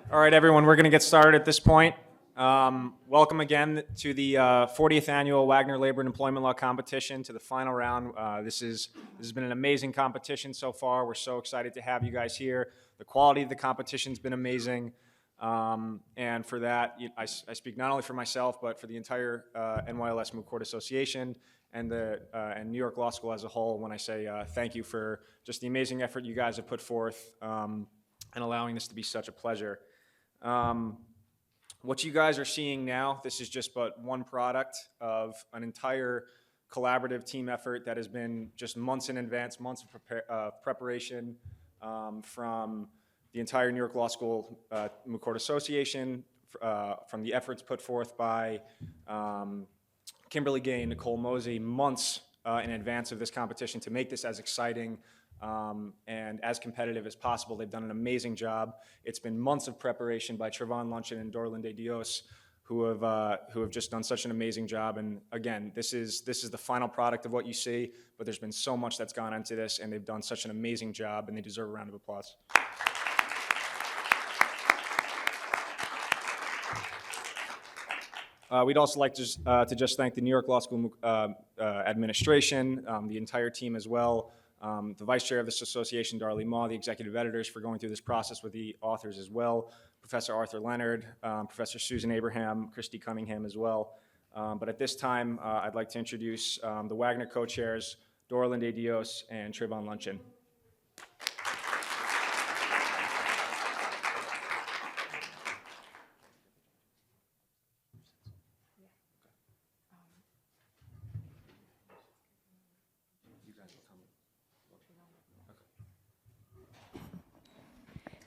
All right, everyone, we're going to get started at this point. Welcome again to the 40th Annual Wagner Labor and Employment Law Competition, to the final round. This has been an amazing competition so far. We're so excited to have you guys here. The quality of the competition's been amazing. And for that, I speak not only for myself, but for the entire NYLS Moot Court Association and New York Law School as a whole when I say thank you for just the amazing effort you guys have put forth and allowing this to be such a pleasure. What you guys are seeing now, this is just but one product of an entire collaborative team effort that has been just months in advance, months of preparation from the entire New York Law School Moot Court Association, from the efforts put forth by Kimberly and Nicole, Mozee, months in advance of this competition to make this as exciting and as competitive as possible. They've done an amazing job. It's been months of preparation by Trayvon Luncheon and Dorlin de Dios, who have just done such an amazing job. And again, this is the final product of what you see, but there's been so much that's gone into this, and they've done such an amazing job, and they deserve a round of applause. We'd also like to just thank the New York Law School administration, the entire team as well, the vice chair of this association, Darley Maw, the executive editors for going through this process with the authors as well, Professor Arthur Leonard, Professor Susan Abraham, Christy Cunningham as well. But at this time, I'd like to introduce the Wagner co-chairs, Dorlin de Dios and Trayvon Luncheon.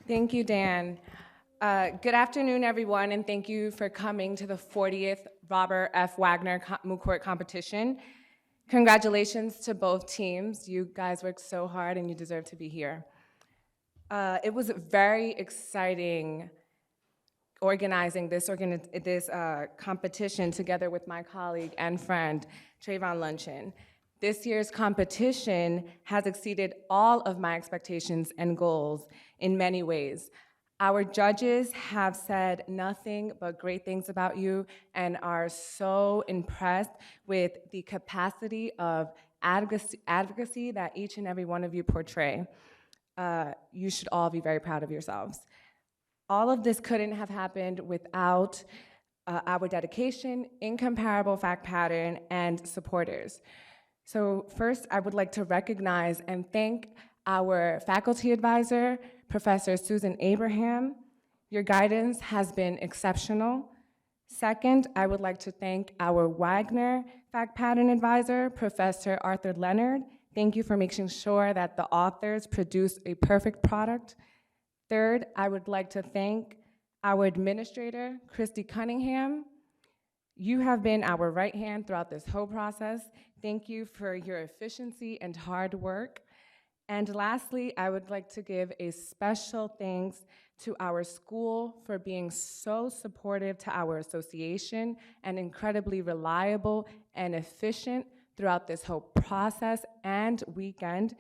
Thank you, Dan. Good afternoon, everyone, and thank you for coming to the 40th Robert F. Wagner Moot Court competition. Congratulations to both teams. You guys worked so hard, and you deserve to be here. It was very exciting organizing this competition together with my colleague and friend, Trayvon Luncheon. This year's competition has exceeded all of my expectations and goals in many ways. Our judges have said nothing but great things about you and are so impressed with the capacity of advocacy that each and every one of you portray. You should all be very proud of yourselves. All of this couldn't have happened without our dedication, incomparable fact pattern, and supporters. So first, I would like to recognize and thank our faculty advisor, Professor Susan Abraham. Your guidance has been exceptional. Second, I would like to thank our Wagner fact pattern advisor, Professor Arthur Leonard. Thank you for making sure that the authors produce a perfect product. Third, I would like to thank our administrator, Christy Cunningham. You have been our right hand throughout this whole process. Thank you for your efficiency and hard work. And lastly, I would like to give a special thanks to our school for being so supportive to our association and incredibly reliable and efficient throughout this whole process and weekend.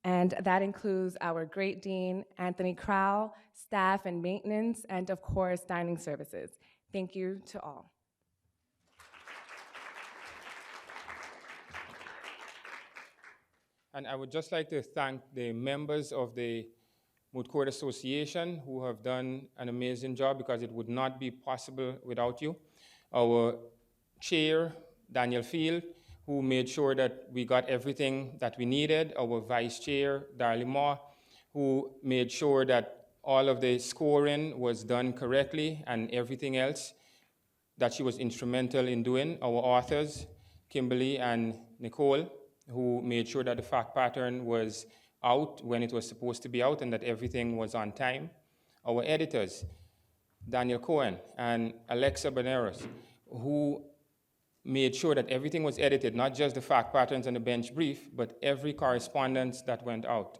And that includes our great dean, Anthony Crowell, staff and maintenance, and of course, dining services. Thank you to all. And I would just like to thank the members of the Moot Court Association who have done an amazing job, because it would not be possible without you. Our chair, Daniel Field, who made sure that we got everything that we needed. Our vice chair, Darley Maw, who made sure that all of the scoring was done correctly and everything else that she was instrumental in doing. Our authors, Kimberly and Nicole, who made sure that the fact pattern was out when it was supposed to be out and that everything was on time. Our editors, Daniel Cohen and Alexa Baneros, who made sure that everything was edited, not just the fact patterns and the bench brief, but every correspondence that went out.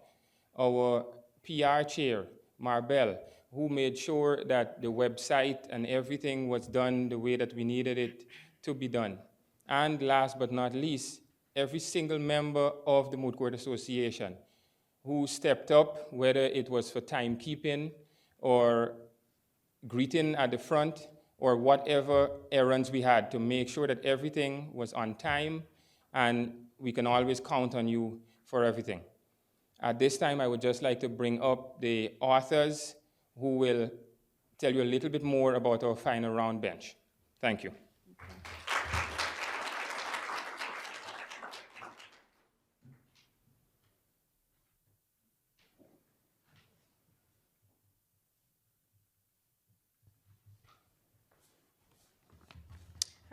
Our PR chair, Marbell, who made sure that the website and everything was done the way that we needed it to be done. And last but not least, every single member of the Moot Court Association who stepped up, whether it was for timekeeping or greeting at the front or whatever errands we had to make sure that everything was on time and we can always count on you for everything. At this time, I would just like to bring up the authors who will tell you a little bit more about our final round bench. Thank you.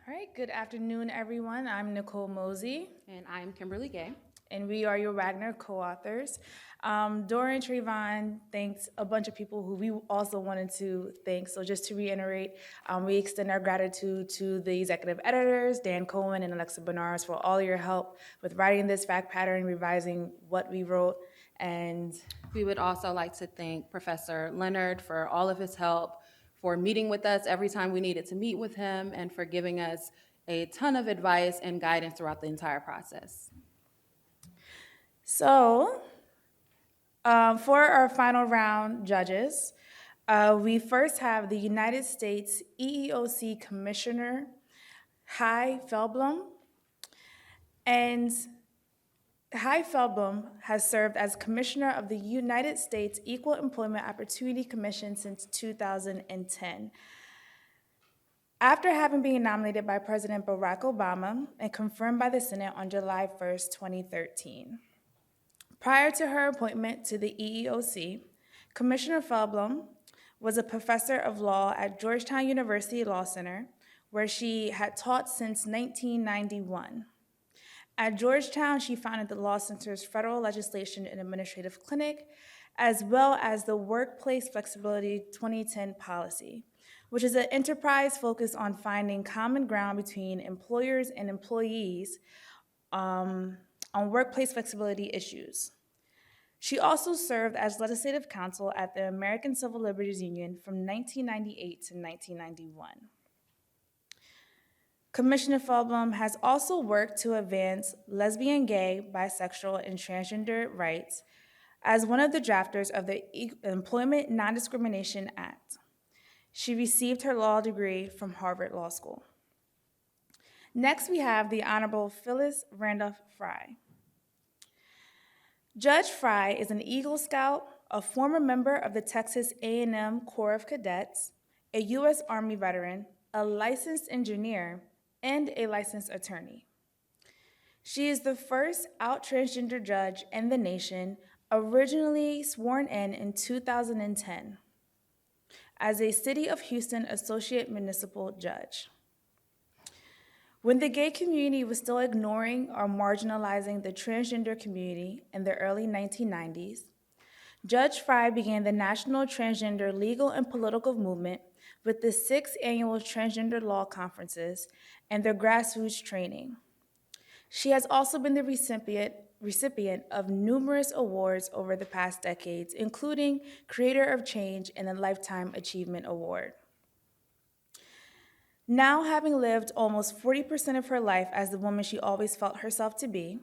All right, good afternoon, everyone. I'm Nicole Mozee, And I'm Kimberly Gay. and we are your Wagner co-authors. Dora and Trayvon thanked a bunch of people who we also wanted to thank. So just to reiterate, we extend our gratitude to the executive editors, Dan Cohen and Alexa Benares, for all your help with writing this fact pattern, revising what we wrote, and We would also like to thank Professor Leonard for all of his help, for meeting with us every time we needed to meet with him, and for giving us a ton of advice and guidance throughout the entire process. so, for our final round judges, we first have the United States EEOC Commissioner, Feldblum. And Feldblum has served as Commissioner of the United States Equal Employment Opportunity Commission since 2010. After having been nominated by President Barack Obama and confirmed by the Senate on July 1st, 2013. Prior to her appointment to the EEOC, Commissioner Feldblum was a professor of law at Georgetown University Law Center, where she had taught since 1991. At Georgetown, she founded the Law Center's Federal Legislation and Administrative Clinic, as well as the Workplace Flexibility 2010 policy, which is an enterprise focused on finding common ground between employers and employees on workplace flexibility issues. She also served as legislative counsel at the American Civil Liberties Union from 1998 to 1991. Commissioner Feldblum has also worked to advance lesbian, gay, bisexual, and transgender rights as one of the drafters of the Employment Non-Discrimination Act. She received her law degree from Harvard Law School. Next, we have the Honorable Phyllis Randolph Frye. Judge Frye is an Eagle Scout, a former member of the Texas A&M Corps of Cadets, a U.S. Army veteran, a licensed engineer, and a licensed attorney. She is the first out transgender judge in the nation, originally sworn in 2010 as a City of Houston Associate Municipal Judge. When the gay community was still ignoring or marginalizing the transgender community in the early 1990s, Judge Frye began the national transgender legal and political movement with the 6th annual Transgender Law Conferences and their grassroots training. She has also been the recipient of numerous awards over the past decades, including Creator of Change and the Lifetime Achievement Award. Now, having lived almost 40% of her life as the woman she always felt herself to be,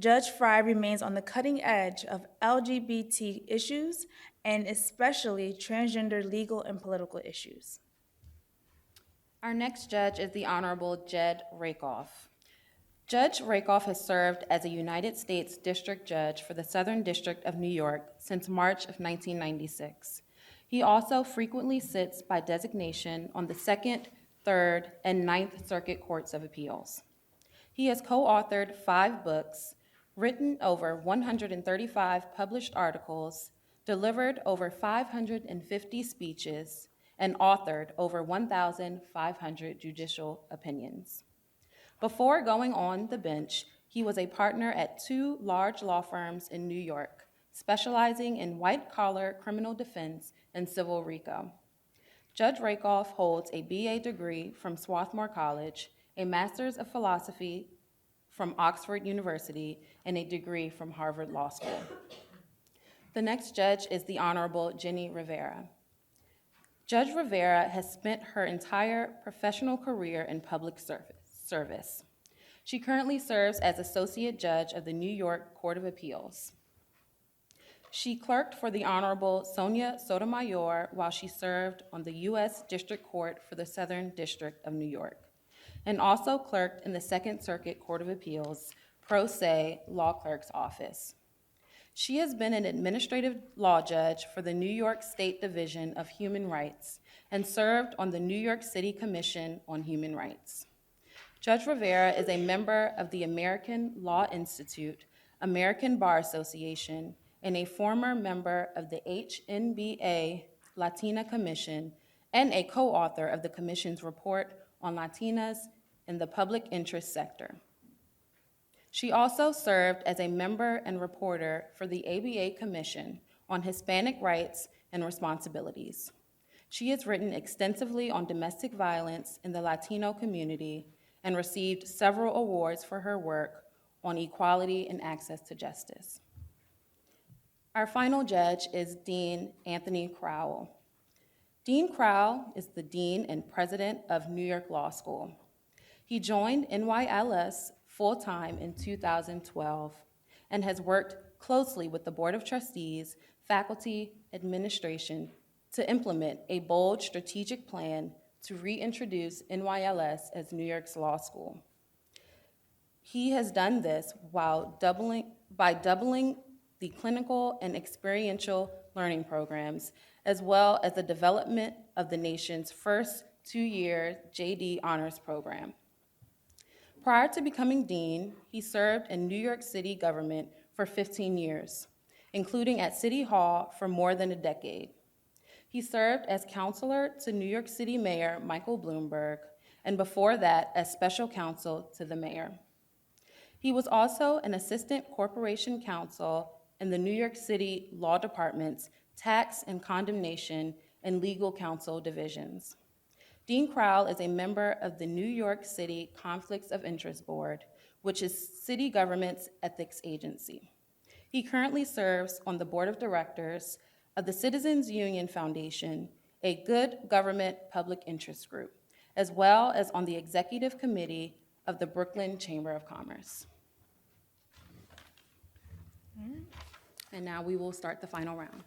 Judge Frye remains on the cutting edge of LGBT issues and especially transgender legal and political issues. Our next judge is the Honorable Jed Rakoff. Judge Rakoff has served as a United States District Judge for the Southern District of New York since March of 1996. He also frequently sits by designation on the 2nd, 3rd, and 9th Circuit Courts of Appeals. He has co-authored 5 books, written over 135 published articles, delivered over 550 speeches, and authored over 1,500 judicial opinions. Before going on the bench, he was a partner at 2 large law firms in New York, specializing in white-collar criminal defense and civil RICO. Judge Rakoff holds a BA degree from Swarthmore College, a Master's of Philosophy from Oxford University, and a degree from Harvard Law School. The next judge is the Honorable Jenny Rivera. Judge Rivera has spent her entire professional career in public service. She currently serves as Associate Judge of the New York Court of Appeals. She clerked for the Honorable Sonia Sotomayor while she served on the U.S. District Court for the Southern District of New York, and also clerked in the Second Circuit Court of Appeals, pro se law clerk's office. She has been an administrative law judge for the New York State Division of Human Rights and served on the New York City Commission on Human Rights. Judge Rivera is a member of the American Law Institute, American Bar Association, and a former member of the HNBA Latina Commission and a co-author of the Commission's report on Latinas in the public interest sector. She also served as a member and reporter for the ABA Commission on Hispanic Rights and Responsibilities. She has written extensively on domestic violence in the Latino community and received several awards for her work on equality and access to justice. Our final judge is Dean Anthony Crowell. Dean Crowell is the Dean and President of New York Law School. He joined NYLS full-time in 2012 and has worked closely with the Board of Trustees, faculty, administration to implement a bold strategic plan to reintroduce NYLS as New York's law school. He has done this by doubling the clinical and experiential learning programs, as well as the development of the nation's first two-year JD Honors Program. Prior to becoming dean, he served in New York City government for 15 years, including at City Hall for more than a decade. He served as counselor to New York City Mayor Michael Bloomberg, and before that, as special counsel to the mayor. He was also an assistant corporation counsel in the New York City Law Department's tax and condemnation and legal counsel divisions. Dean Crowell is a member of the New York City Conflicts of Interest Board, which is city government's ethics agency. He currently serves on the board of directors of the Citizens Union Foundation, a good government public interest group, as well as on the executive committee of the Brooklyn Chamber of Commerce. And now we will start the final round.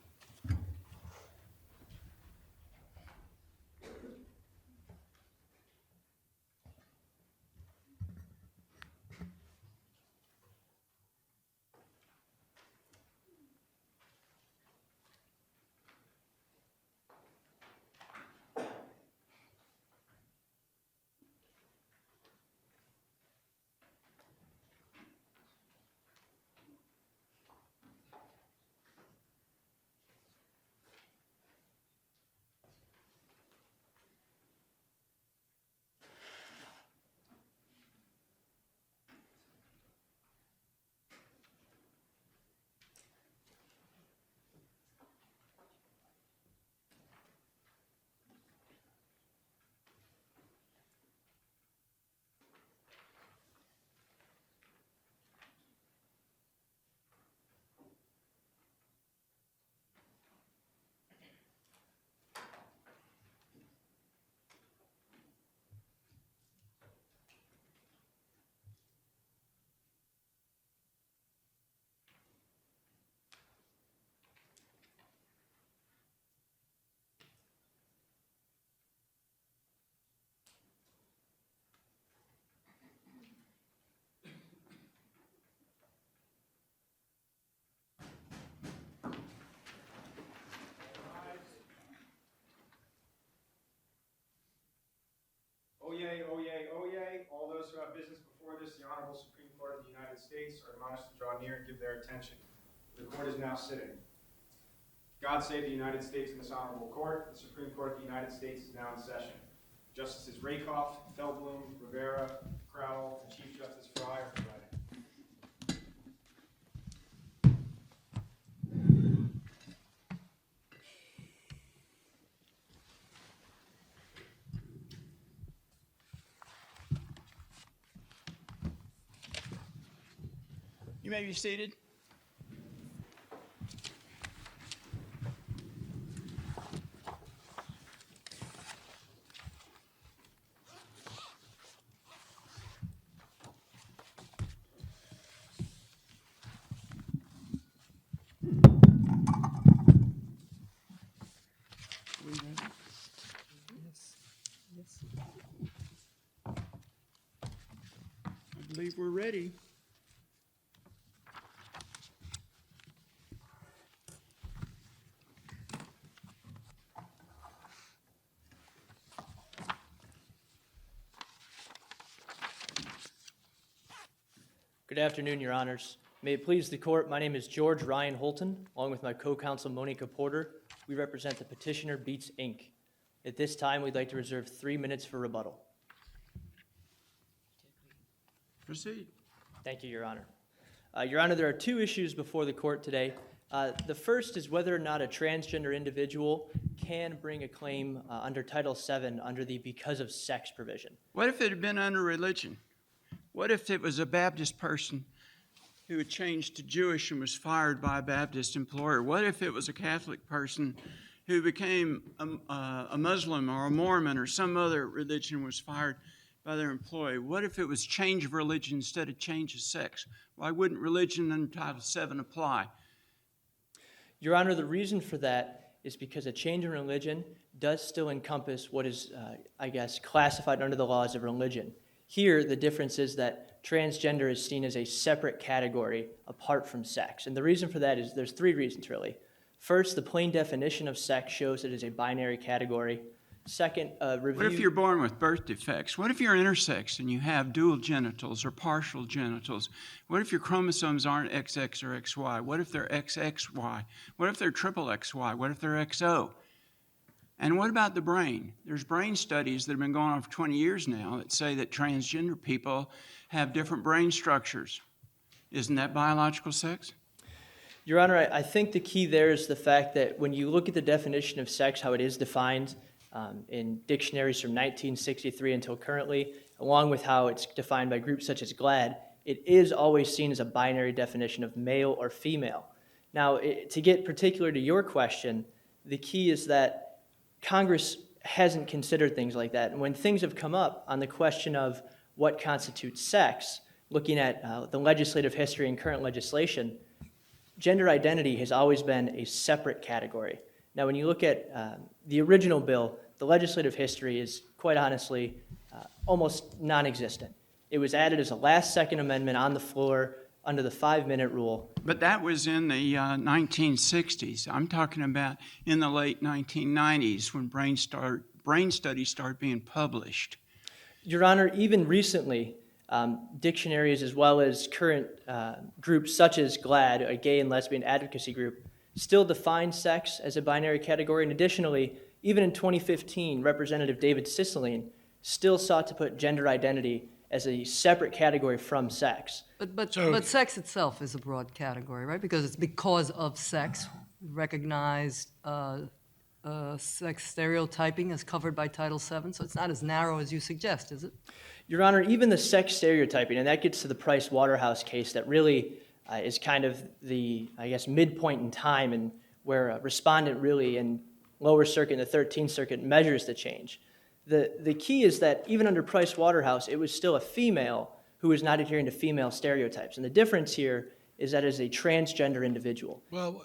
Oyez, oyez, oyez. All those who have business before this, the Honorable Supreme Court of the United States, are admonished to draw near and give their attention. The court is now sitting. God save the United States and this honorable court. The Supreme Court of the United States is now in session. Justices Rakoff, Feldblum, Rivera, Crowell, and Chief Justice Frye are presiding. You may be seated. I believe we're ready. Good afternoon, Your Honors. May it please the Court, my name is George Ryan Holton, along with my co-counsel Monica Porter. We represent the petitioner Beats, Inc. At this time, we'd like to reserve 3 minutes for rebuttal. Proceed. Thank you, Your Honor. Your Honor, there are two issues before the Court today. The first is whether or not a transgender individual can bring a claim under Title VII under the because of sex provision. What if it had been under religion? What if it was a Baptist person who had changed to Jewish and was fired by a Baptist employer? What if it was a Catholic person who became a Muslim or a Mormon or some other religion and was fired by their employee? What if it was change of religion instead of change of sex? Why wouldn't religion under Title VII apply? Your Honor, the reason for that is because a change in religion does still encompass what is, classified under the laws of religion. Here, the difference is that transgender is seen as a separate category apart from sex. And the reason for that is there's three reasons, really. First, the plain definition of sex shows it is a binary category. Second, review... What if you're born with birth defects? What if you're intersex and you have dual genitals or partial genitals? What if your chromosomes aren't XX or XY? What if they're XXY? What if they're triple XY? What if they're XO? And what about the brain? There's brain studies that have been going on for 20 years now that say that transgender people have different brain structures. Isn't that biological sex? Your Honor, I think the key there is the fact that when you look at the definition of sex, how it is defined in dictionaries from 1963 until currently, along with how it's defined by groups such as GLAAD, it is always seen as a binary definition of male or female. Now, to get particular to your question, the key is that Congress hasn't considered things like that. And when things have come up on the question of what constitutes sex, looking at the legislative history and current legislation, gender identity has always been a separate category. Now, when you look at the original bill, the legislative history is, quite honestly, almost non-existent. It was added as a last-second amendment on the floor under the 5-minute rule. But that was in the 1960s. I'm talking about in the late 1990s when brain studies started being published. Your Honor, even recently, dictionaries as well as current groups such as GLAAD, a gay and lesbian advocacy group, still define sex as a binary category. And additionally, even in 2015, Representative David Cicilline still sought to put gender identity as a separate category from sex. But sex itself is a broad category, right? Because it's because of sex. Recognized sex stereotyping is covered by Title VII, so it's not as narrow as you suggest, is it? Your Honor, even the sex stereotyping, and that gets to the Price-Waterhouse case that really is kind of the, midpoint in time and where a respondent really in lower circuit and the 13th Circuit measures the change. The key is that even under Price-Waterhouse, it was still a female who was not adhering to female stereotypes. And the difference here is that as a transgender individual. Well,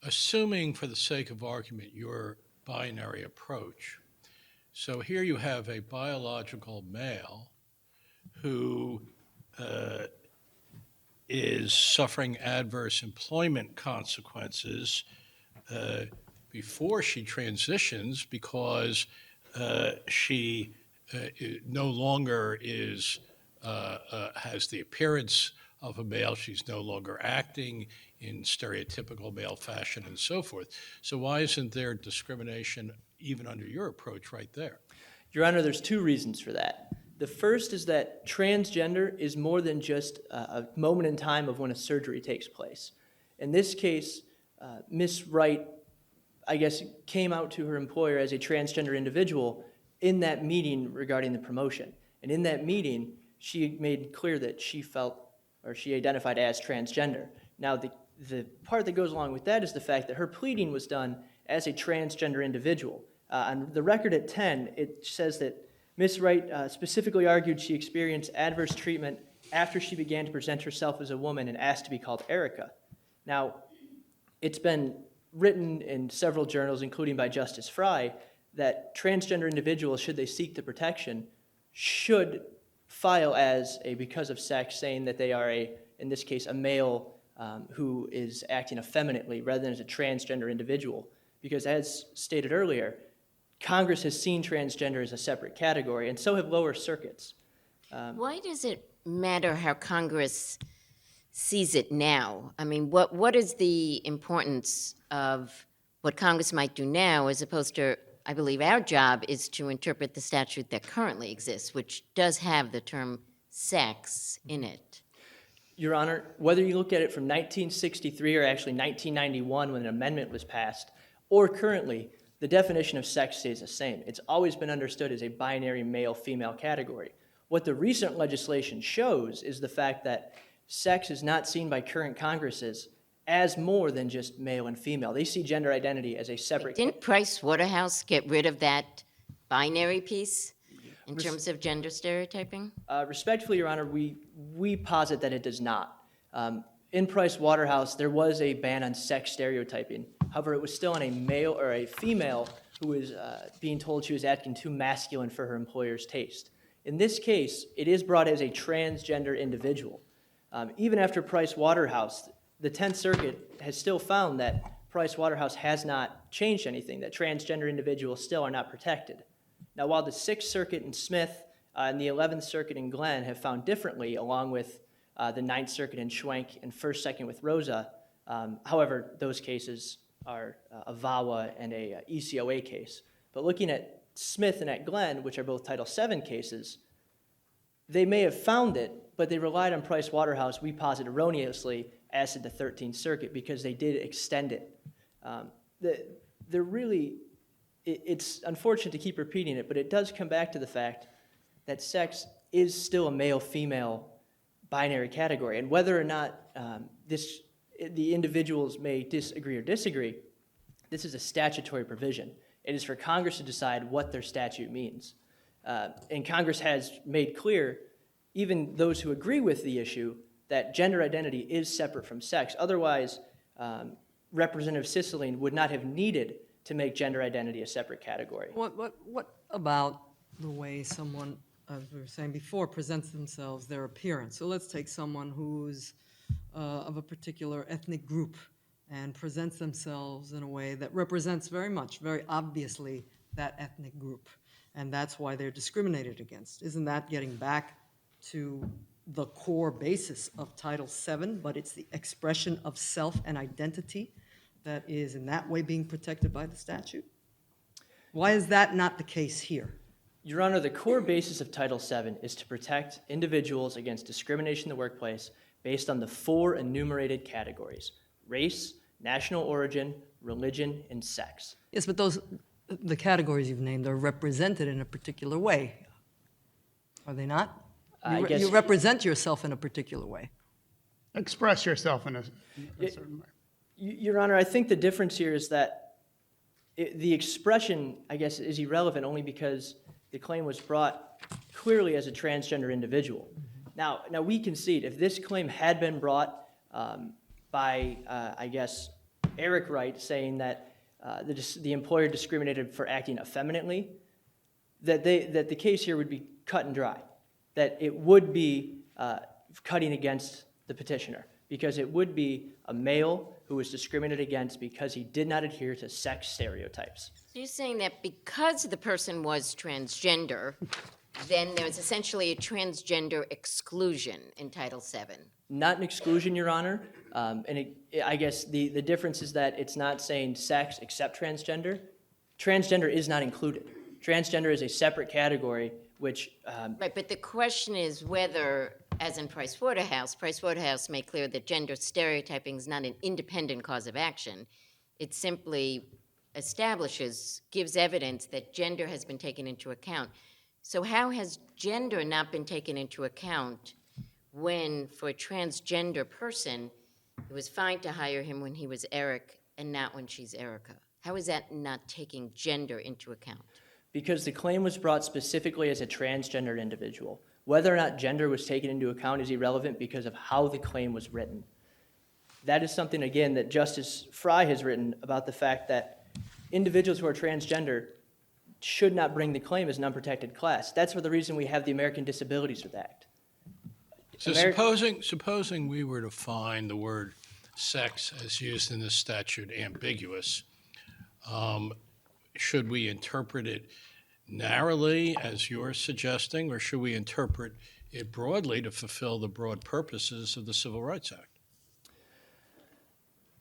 assuming for the sake of argument your binary approach, so here you have a biological male who is suffering adverse employment consequences before she transitions because she no longer is has the appearance of a male. She's no longer acting in stereotypical male fashion and so forth. So why isn't there discrimination even under your approach right there? Your Honor, there's two reasons for that. The first is that transgender is more than just a moment in time of when a surgery takes place. In this case, Ms. Wright, came out to her employer as a transgender individual in that meeting regarding the promotion. And in that meeting, she made clear that she felt, or she identified as transgender. Now, the part that goes along with that is the fact that her pleading was done as a transgender individual. On the record at 10, it says that Ms. Wright specifically argued she experienced adverse treatment after she began to present herself as a woman and asked to be called Erica. Now, it's been written in several journals, including by Justice Frye, that transgender individuals, should they seek the protection, should file as a because of sex, saying that they are in this case, a male who is acting effeminately rather than as a transgender individual. Because as stated earlier, Congress has seen transgender as a separate category, and so have lower circuits. Why does it matter how Congress sees it now? I mean, what is the importance of what Congress might do now as opposed to, I believe our job is to interpret the statute that currently exists, which does have the term sex in it. Your Honor, whether you look at it from 1963 or actually 1991 when an amendment was passed, or currently, the definition of sex stays the same. It's always been understood as a binary male-female category. What the recent legislation shows is the fact that sex is not seen by current Congresses as more than just male and female. They see gender identity as a separate. Didn't Price Waterhouse get rid of that binary piece in terms of gender stereotyping? Respectfully, Your Honor, we posit that it does not. In Price Waterhouse, there was a ban on sex stereotyping. However, it was still on a male or a female who was being told she was acting too masculine for her employer's taste. In this case, it is brought as a transgender individual. Even after Price Waterhouse, the 10th Circuit has still found that Price Waterhouse has not changed anything, that transgender individuals still are not protected. Now, while the 6th Circuit in Smith and the 11th Circuit in Glenn have found differently, along with the 9th Circuit in Schwenk and 1st, 2nd with Rosa, however, those cases are a VAWA and a ECOA case. But looking at Smith and at Glenn, which are both Title VII cases, they may have found it, but they relied on Price Waterhouse, we posit erroneously, as did the 13th Circuit, because they did extend it. It's unfortunate to keep repeating it, but it does come back to the fact that sex is still a male-female binary category. And whether or not the individuals may disagree, this is a statutory provision. It is for Congress to decide what their statute means. And Congress has made clear, even those who agree with the issue, that gender identity is separate from sex. Otherwise, Representative Cicilline would not have needed to make gender identity a separate category. What about the way someone, as we were saying before, presents themselves, their appearance? So let's take someone who's of a particular ethnic group and presents themselves in a way that represents very obviously that ethnic group, and that's why they're discriminated against. Isn't that getting back to the core basis of Title VII, but it's the expression of self and identity that is in that way being protected by the statute? Why is that not the case here? Your Honor, the core basis of Title VII is to protect individuals against discrimination in the workplace based on the 4 enumerated categories: race, national origin, religion, and sex. Yes, but the categories you've named are represented in a particular way. Are they not? You represent yourself in a particular way. Express yourself in a certain way. Your Honor, I think the difference here is that the expression, I guess, is irrelevant only because the claim was brought clearly as a transgender individual. Now we concede, if this claim had been brought by, I guess, Eric Wright, saying that the employer discriminated for acting effeminately, that the case here would be cut and dry, that it would be cutting against the petitioner, because it would be a male who was discriminated against because he did not adhere to sex stereotypes. So you're saying that because the person was transgender, then there's essentially a transgender exclusion in Title VII? Not an exclusion, Your Honor. I guess the difference is that it's not saying sex except transgender. Transgender is not included. Transgender is a separate category, which... Right, but the question is whether, as in Price Waterhouse made clear that gender stereotyping is not an independent cause of action. It simply gives evidence that gender has been taken into account. So how has gender not been taken into account when, for a transgender person, it was fine to hire him when he was Eric and not when she's Erica? How is that not taking gender into account? Because the claim was brought specifically as a transgender individual. Whether or not gender was taken into account is irrelevant because of how the claim was written. That is something, again, that Justice Frye has written about the fact that individuals who are transgender should not bring the claim as an unprotected class. That's for the reason we have the American Disabilities Act. So supposing we were to find the word sex as used in this statute ambiguous, should we interpret it narrowly, as you're suggesting, or should we interpret it broadly to fulfill the broad purposes of the Civil Rights Act?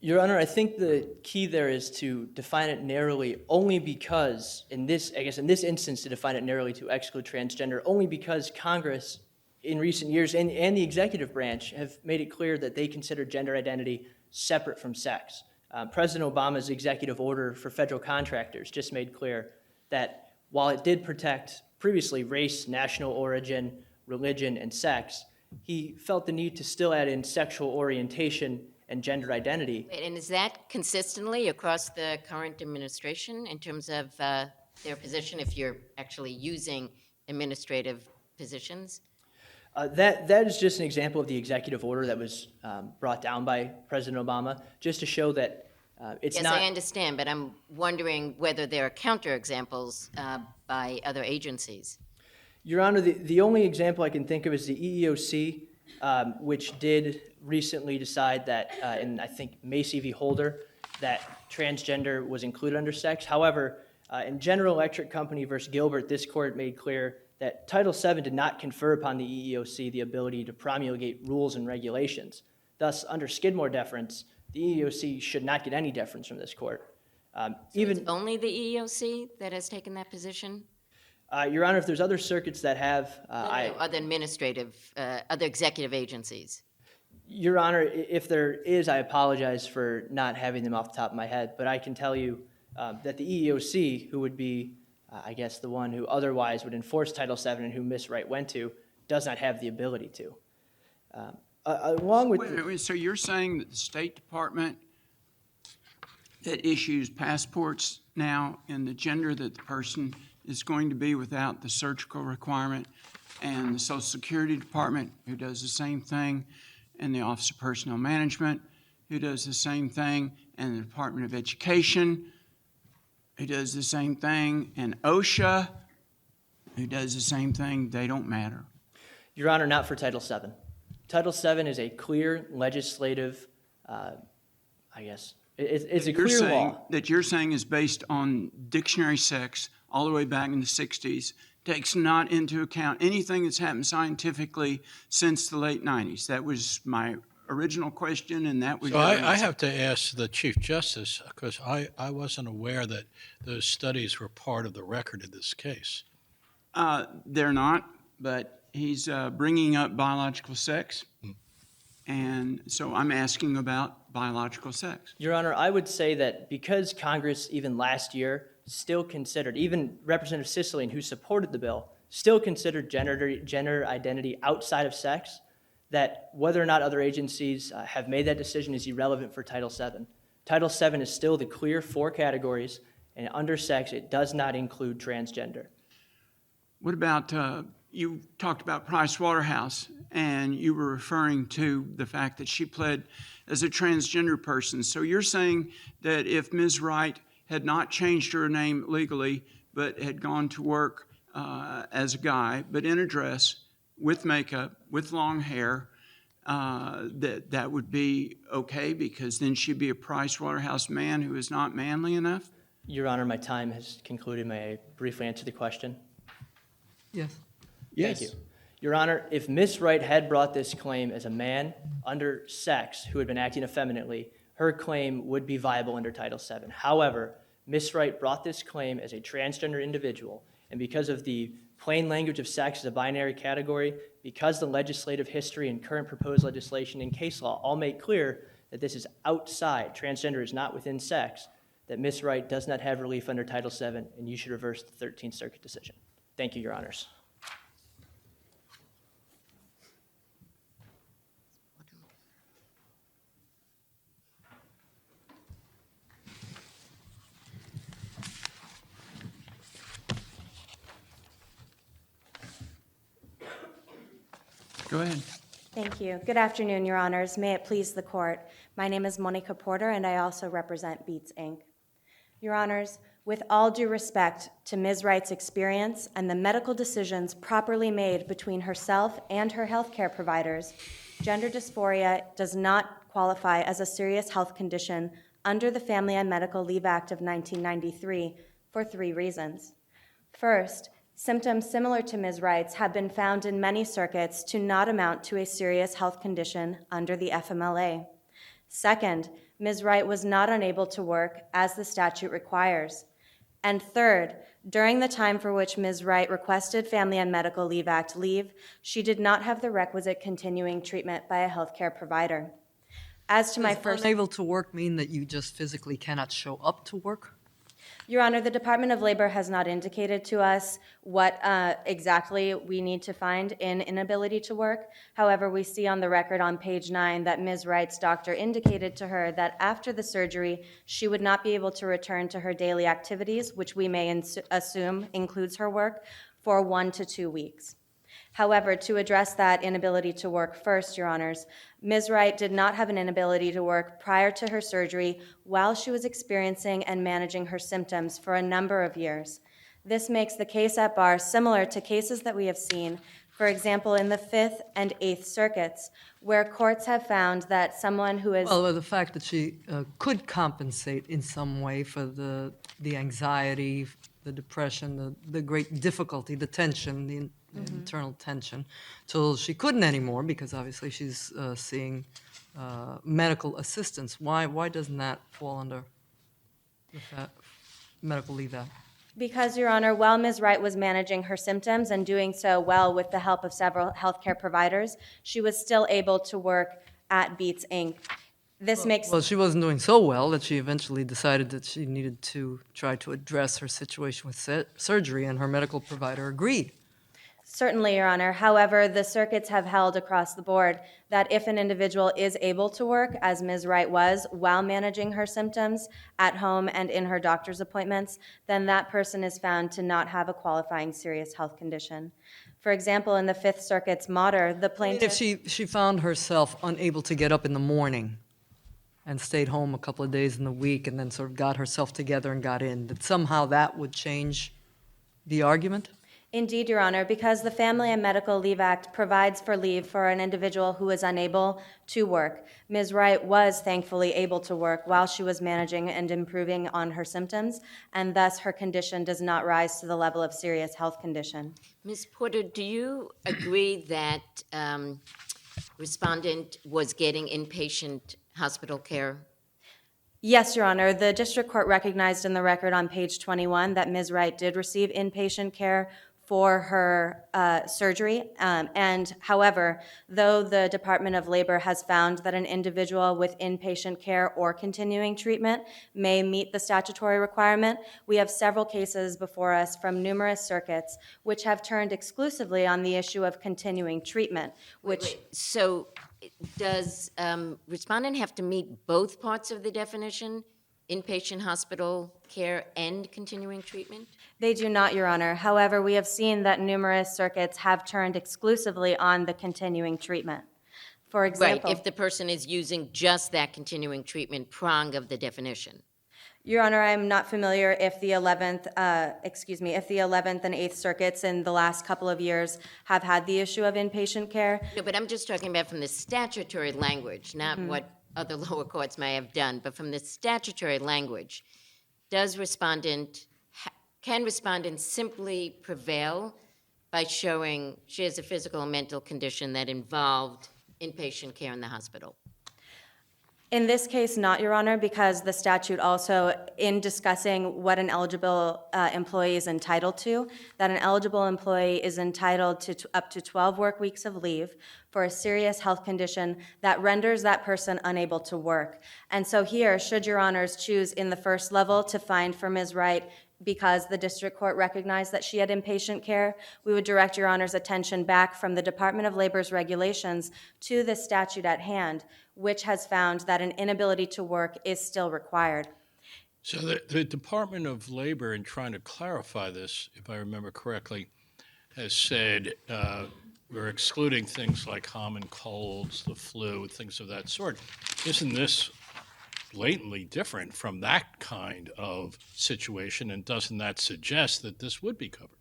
Your Honor, I think the key there is to define it narrowly only because, in this instance, to define it narrowly to exclude transgender, only because Congress in recent years and the executive branch have made it clear that they consider gender identity separate from sex. President Obama's executive order for federal contractors just made clear that while it did protect previously race, national origin, religion, and sex, he felt the need to still add in sexual orientation and gender identity. And is that consistently across the current administration in terms of their position if you're actually using administrative positions? That is just an example of the executive order that was brought down by President Obama, just to show that it's Yes, not. I understand, but I'm wondering whether there are counterexamples by other agencies. Your Honor, the only example I can think of is the EEOC, which did recently decide that, in I think Mozee v. Holder, that transgender was included under sex. However, in General Electric Company versus Gilbert, this court made clear that Title VII did not confer upon the EEOC the ability to promulgate rules and regulations. Thus, under Skidmore deference, the EEOC should not get any deference from this court. It's only the EEOC that has taken that position? Your Honor, if there's other circuits that have, Other administrative, other executive agencies? Your Honor, if there is, I apologize for not having them off the top of my head, but I can tell you that the EEOC, who would be, I guess, the one who otherwise would enforce Title VII and who Ms. Wright went to, does not have the ability to. Along with So you're saying that the State Department that issues passports now in the gender that the person is going to be without the surgical requirement, and the Social Security Department, who does the same thing, and the Office of Personnel Management, who does the same thing, and the Department of Education, who does the same thing, and OSHA, who does the same thing, they don't matter? Your Honor, not for Title VII. Title VII is a clear legislative, it's a clear law. That you're saying is based on dictionary sex all the way back in the 60s, takes not into account anything that's happened scientifically since the late 90s. That was my original question, and that was So your I answer. have to ask the Chief Justice, because I wasn't aware that those studies were part of the record in this case. They're not, but he's bringing up biological sex, and so I'm asking about biological sex. Your Honor, I would say that because Congress, even last year, still considered, even Representative Sicilian, who supported the bill, still considered gender identity outside of sex, that whether or not other agencies have made that decision is irrelevant for Title VII. Title VII is still the clear 4 categories, and under sex, it does not include transgender. What about, you talked about Price Waterhouse, and you were referring to the fact that she pled as a transgender person. So you're saying that if Ms. Wright had not changed her name legally, but had gone to work as a guy, but in a dress, with makeup, with long hair, that would be okay, because then she'd be a Price Waterhouse man who is not manly enough? Your Honor, my time has concluded. May I briefly answer the question? Yes. Thank you. Your Honor, if Ms. Wright had brought this claim as a man under sex who had been acting effeminately, her claim would be viable under Title VII. However, Ms. Wright brought this claim as a transgender individual, and because of the plain language of sex as a binary category, because the legislative history and current proposed legislation and case law all make clear that this is outside, transgender is not within sex, that Ms. Wright does not have relief under Title VII, and you should reverse the 13th Circuit decision. Thank you, Your Honors. Go ahead. Thank you. Good afternoon, Your Honors. May it please the Court. My name is Monica Porter, and I also represent Beats, Inc. Your Honors, with all due respect to Ms. Wright's experience and the medical decisions properly made between herself and her healthcare providers, gender dysphoria does not qualify as a serious health condition under the Family and Medical Leave Act of 1993 for 3 reasons. First, symptoms similar to Ms. Wright's have been found in many circuits to not amount to a serious health condition under the FMLA. Second, Ms. Wright was not unable to work as the statute requires. And third, during the time for which Ms. Wright requested Family and Medical Leave Act leave, she did not have the requisite continuing treatment by a healthcare provider. As to my Does first... unable to work mean that you just physically cannot show up to work? Your Honor, the Department of Labor has not indicated to us what exactly we need to find in inability to work. However, we see on the record on page 9 that Ms. Wright's doctor indicated to her that after the surgery, she would not be able to return to her daily activities, which we may assume includes her work, for 1 to 2 weeks. However, to address that inability to work first, Your Honors, Ms. Wright did not have an inability to work prior to her surgery while she was experiencing and managing her symptoms for a number of years. This makes the case at bar similar to cases that we have seen, for example, in the Fifth and Eighth Circuits, where courts have found that someone who is... Well, the fact that she could compensate in some way for the anxiety, the depression, the great difficulty, the tension, the internal tension, till she couldn't anymore because obviously she's seeing medical assistance. Why doesn't that fall under the Medical Leave Act? Because, Your Honor, while Ms. Wright was managing her symptoms and doing so well with the help of several healthcare providers, she was still able to work at Beats, Inc. This makes... Well, she wasn't doing so well that she eventually decided that she needed to try to address her situation with surgery, and her medical provider agreed. Certainly, Your Honor. However, the circuits have held across the board that if an individual is able to work, as Ms. Wright was, while managing her symptoms at home and in her doctor's appointments, then that person is found to not have a qualifying serious health condition. For example, in the Fifth Circuit's Mater, the plaintiff... If she found herself unable to get up in the morning and stayed home a couple of days in the week and then sort of got herself together and got in, that somehow that would change the argument? Indeed, Your Honor, because the Family and Medical Leave Act provides for leave for an individual who is unable to work. Ms. Wright was thankfully able to work while she was managing and improving on her symptoms, and thus her condition does not rise to the level of serious health condition. Ms. Porter, do you agree that respondent was getting inpatient hospital care? Yes, Your Honor. The district court recognized in the record on page 21 that Ms. Wright did receive inpatient care for her surgery. And however, though the Department of Labor has found that an individual with inpatient care or continuing treatment may meet the statutory requirement, we have several cases before us from numerous circuits which have turned exclusively on the issue of continuing treatment, which... So does respondent have to meet both parts of the definition, inpatient hospital care and continuing treatment? They do not, Your Honor. However, we have seen that numerous circuits have turned exclusively on the continuing treatment. For example... Right, if the person is using just that continuing treatment prong of the definition. Your Honor, I'm not familiar if the 11th, if the 11th and 8th circuits in the last couple of years have had the issue of inpatient care. No, but I'm just talking about from the statutory language, not what other lower courts may have done, but from the statutory language, does respondent, can respondent simply prevail by showing she has a physical or mental condition that involved inpatient care in the hospital? In this case, not, Your Honor, because the statute also, in discussing what an eligible employee is entitled to, that an eligible employee is entitled to up to 12 work weeks of leave for a serious health condition that renders that person unable to work. And so here, should Your Honors choose in the first level to find for Ms. Wright because the district court recognized that she had inpatient care, we would direct Your Honor's attention back from the Department of Labor's regulations to the statute at hand, which has found that an inability to work is still required. So the Department of Labor, in trying to clarify this, if I remember correctly, has said we're excluding things like common colds, the flu, things of that sort. Isn't this blatantly different from that kind of situation, and doesn't that suggest that this would be covered?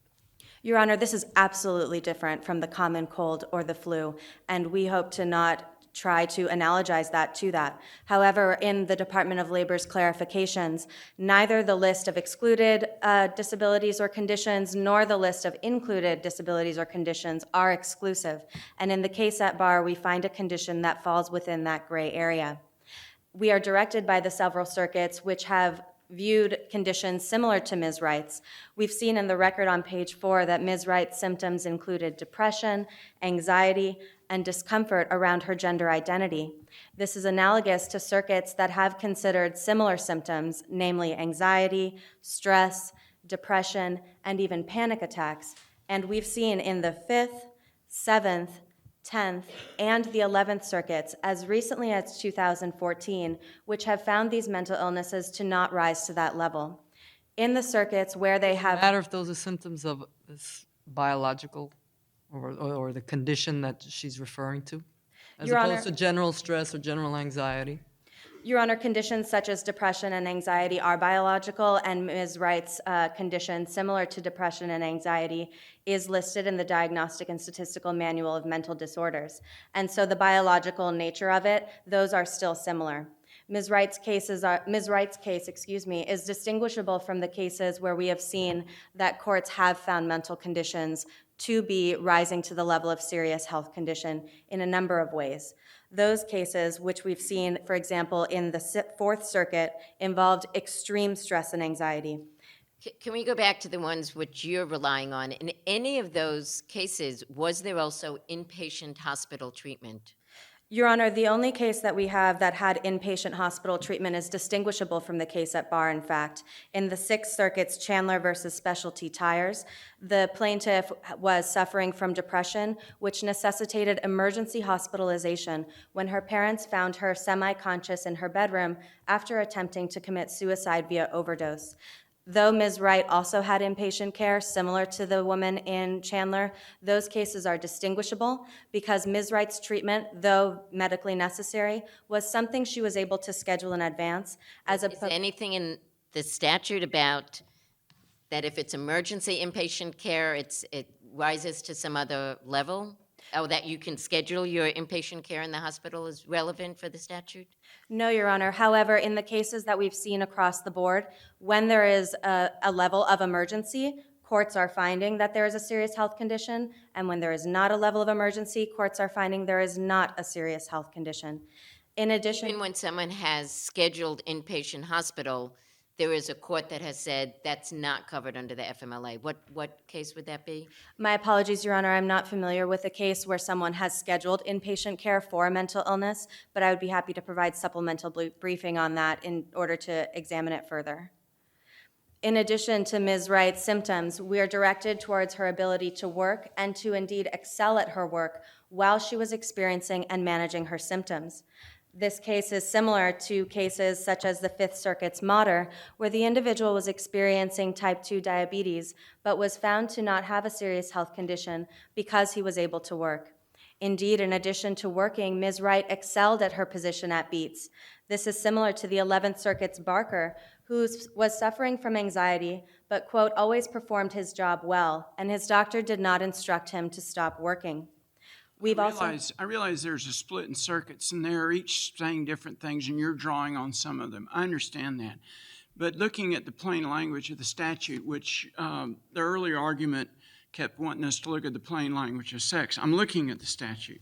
Your Honor, this is absolutely different from the common cold or the flu, and we hope to not try to analogize that to that. However, in the Department of Labor's clarifications, neither the list of excluded disabilities or conditions nor the list of included disabilities or conditions are exclusive. And in the case at bar, we find a condition that falls within that gray area. We are directed by the several circuits which have viewed conditions similar to Ms. Wright's. We've seen in the record on page 4 that Ms. Wright's symptoms included depression, anxiety, and discomfort around her gender identity. This is analogous to circuits that have considered similar symptoms, namely anxiety, stress, depression, and even panic attacks. And we've seen in the 5th, 7th, 10th, and the 11th circuits as recently as 2014, which have found these mental illnesses to not rise to that level. In the circuits where they have... matter if those are symptoms of this biological or the condition that she's referring to, as Your opposed Honor, to general stress or general anxiety? Your Honor, conditions such as depression and anxiety are biological, and Ms. Wright's condition, similar to depression and anxiety, is listed in the Diagnostic and Statistical Manual of Mental Disorders. And so the biological nature of it, those are still similar. Ms. Wright's case, is distinguishable from the cases where we have seen that courts have found mental conditions to be rising to the level of serious health condition in a number of ways. Those cases, which we've seen, for example, in the Fourth Circuit, involved extreme stress and anxiety. Can we go back to the ones which you're relying on? In any of those cases, was there also inpatient hospital treatment? Your Honor, the only case that we have that had inpatient hospital treatment is distinguishable from the case at bar, in fact. In the Sixth Circuit's Chandler versus Specialty Tires, the plaintiff was suffering from depression, which necessitated emergency hospitalization when her parents found her semi-conscious in her bedroom after attempting to commit suicide via overdose. Though Ms. Wright also had inpatient care, similar to the woman in Chandler, those cases are distinguishable because Ms. Wright's treatment, though medically necessary, was something she was able to schedule in advance. Is there anything in the statute about that if it's emergency inpatient care, it rises to some other level? Oh, that you can schedule your inpatient care in the hospital is relevant for the statute? No, Your Honor. However, in the cases that we've seen across the board, when there is a level of emergency, courts are finding that there is a serious health condition, and when there is not a level of emergency, courts are finding there is not a serious health condition. In addition... Even when someone has scheduled inpatient hospital, there is a court that has said that's not covered under the FMLA. What case would that be? My apologies, Your Honor. I'm not familiar with a case where someone has scheduled inpatient care for a mental illness, but I would be happy to provide supplemental briefing on that in order to examine it further. In addition to Ms. Wright's symptoms, we are directed towards her ability to work and to indeed excel at her work while she was experiencing and managing her symptoms. This case is similar to cases such as the Fifth Circuit's Motter, where the individual was experiencing type 2 diabetes, but was found to not have a serious health condition because he was able to work. Indeed, in addition to working, Ms. Wright excelled at her position at Beats. This is similar to the 11th Circuit's Barker, who was suffering from anxiety, but, quote, always performed his job well, and his doctor did not instruct him to stop working. I realize there's a split in circuits, and they're each saying different things, and you're drawing on some of them. I understand that. But looking at the plain language of the statute, which the earlier argument kept wanting us to look at the plain language of sex, I'm looking at the statute,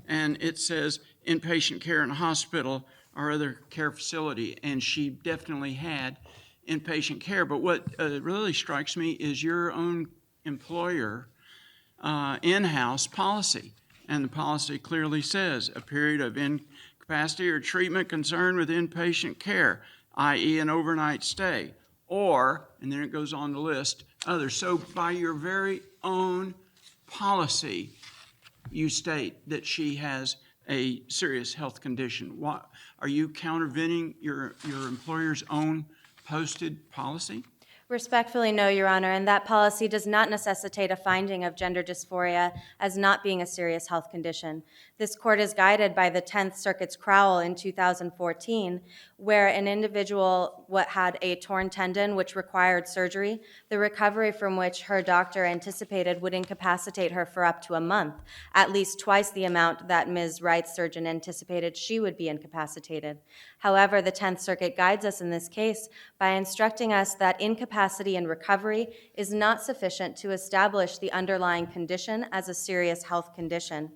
and it says inpatient care in a hospital or other care facility, and she definitely had inpatient care. But what really strikes me is your own employer in-house policy. And the policy clearly says a period of incapacity or treatment concerned with inpatient care, i.e. an overnight stay, or, and then it goes on the list, others. So by your very own policy, you state that she has a serious health condition. What, are you countervening your employer's own posted policy? Respectfully, no, Your Honor, and that policy does not necessitate a finding of gender dysphoria as not being a serious health condition. This court is guided by the 10th Circuit's Crowell in 2014, where an individual had a torn tendon which required surgery, the recovery from which her doctor anticipated would incapacitate her for up to a month, at least twice the amount that Ms. Wright's surgeon anticipated she would be incapacitated. However, the 10th Circuit guides us in this case by instructing us that incapacity and recovery is not sufficient to establish the underlying condition as a serious health condition.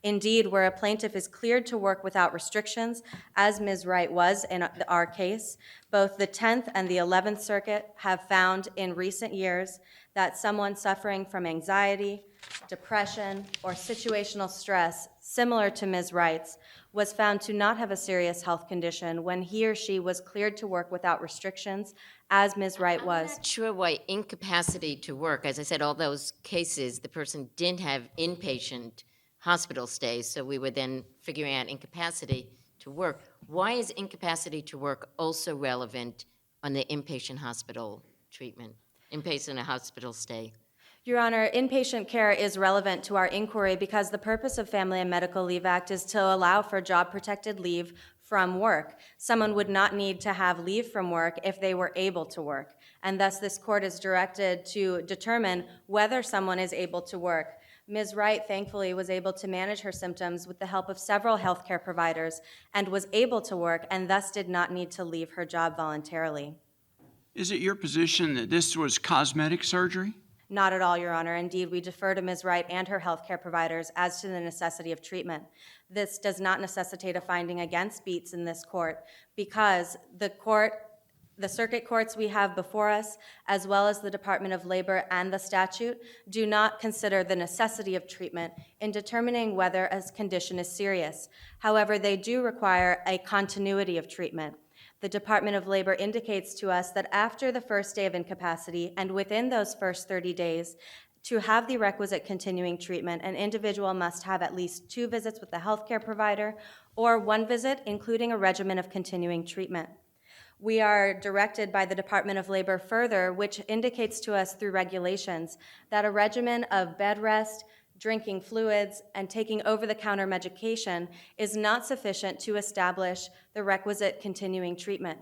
Indeed, where a plaintiff is cleared to work without restrictions, as Ms. Wright was in our case, both the 10th and the 11th Circuit have found in recent years that someone suffering from anxiety, depression, or situational stress similar to Ms. Wright's was found to not have a serious health condition when he or she was cleared to work without restrictions, as Ms. Wright was. I'm not sure why incapacity to work, as I said, all those cases, the person didn't have inpatient hospital stays, so we were then figuring out incapacity to work. Why is incapacity to work also relevant on the inpatient hospital treatment, inpatient hospital stay? Your Honor, inpatient care is relevant to our inquiry because the purpose of Family and Medical Leave Act is to allow for job-protected leave from work. Someone would not need to have leave from work if they were able to work, and thus this court is directed to determine whether someone is able to work. Ms. Wright, thankfully, was able to manage her symptoms with the help of several healthcare providers and was able to work and thus did not need to leave her job voluntarily. Is it your position that this was cosmetic surgery? Not at all, Your Honor. Indeed, we defer to Ms. Wright and her healthcare providers as to the necessity of treatment. This does not necessitate a finding against Beets in this court because the circuit courts we have before us, as well as the Department of Labor and the statute, do not consider the necessity of treatment in determining whether a condition is serious. However, they do require a continuity of treatment. The Department of Labor indicates to us that after the first day of incapacity and within those first 30 days, to have the requisite continuing treatment, an individual must have at least 2 visits with the healthcare provider or 1 visit, including a regimen of continuing treatment. We are directed by the Department of Labor further, which indicates to us through regulations that a regimen of bed rest, drinking fluids, and taking over-the-counter medication is not sufficient to establish the requisite continuing treatment.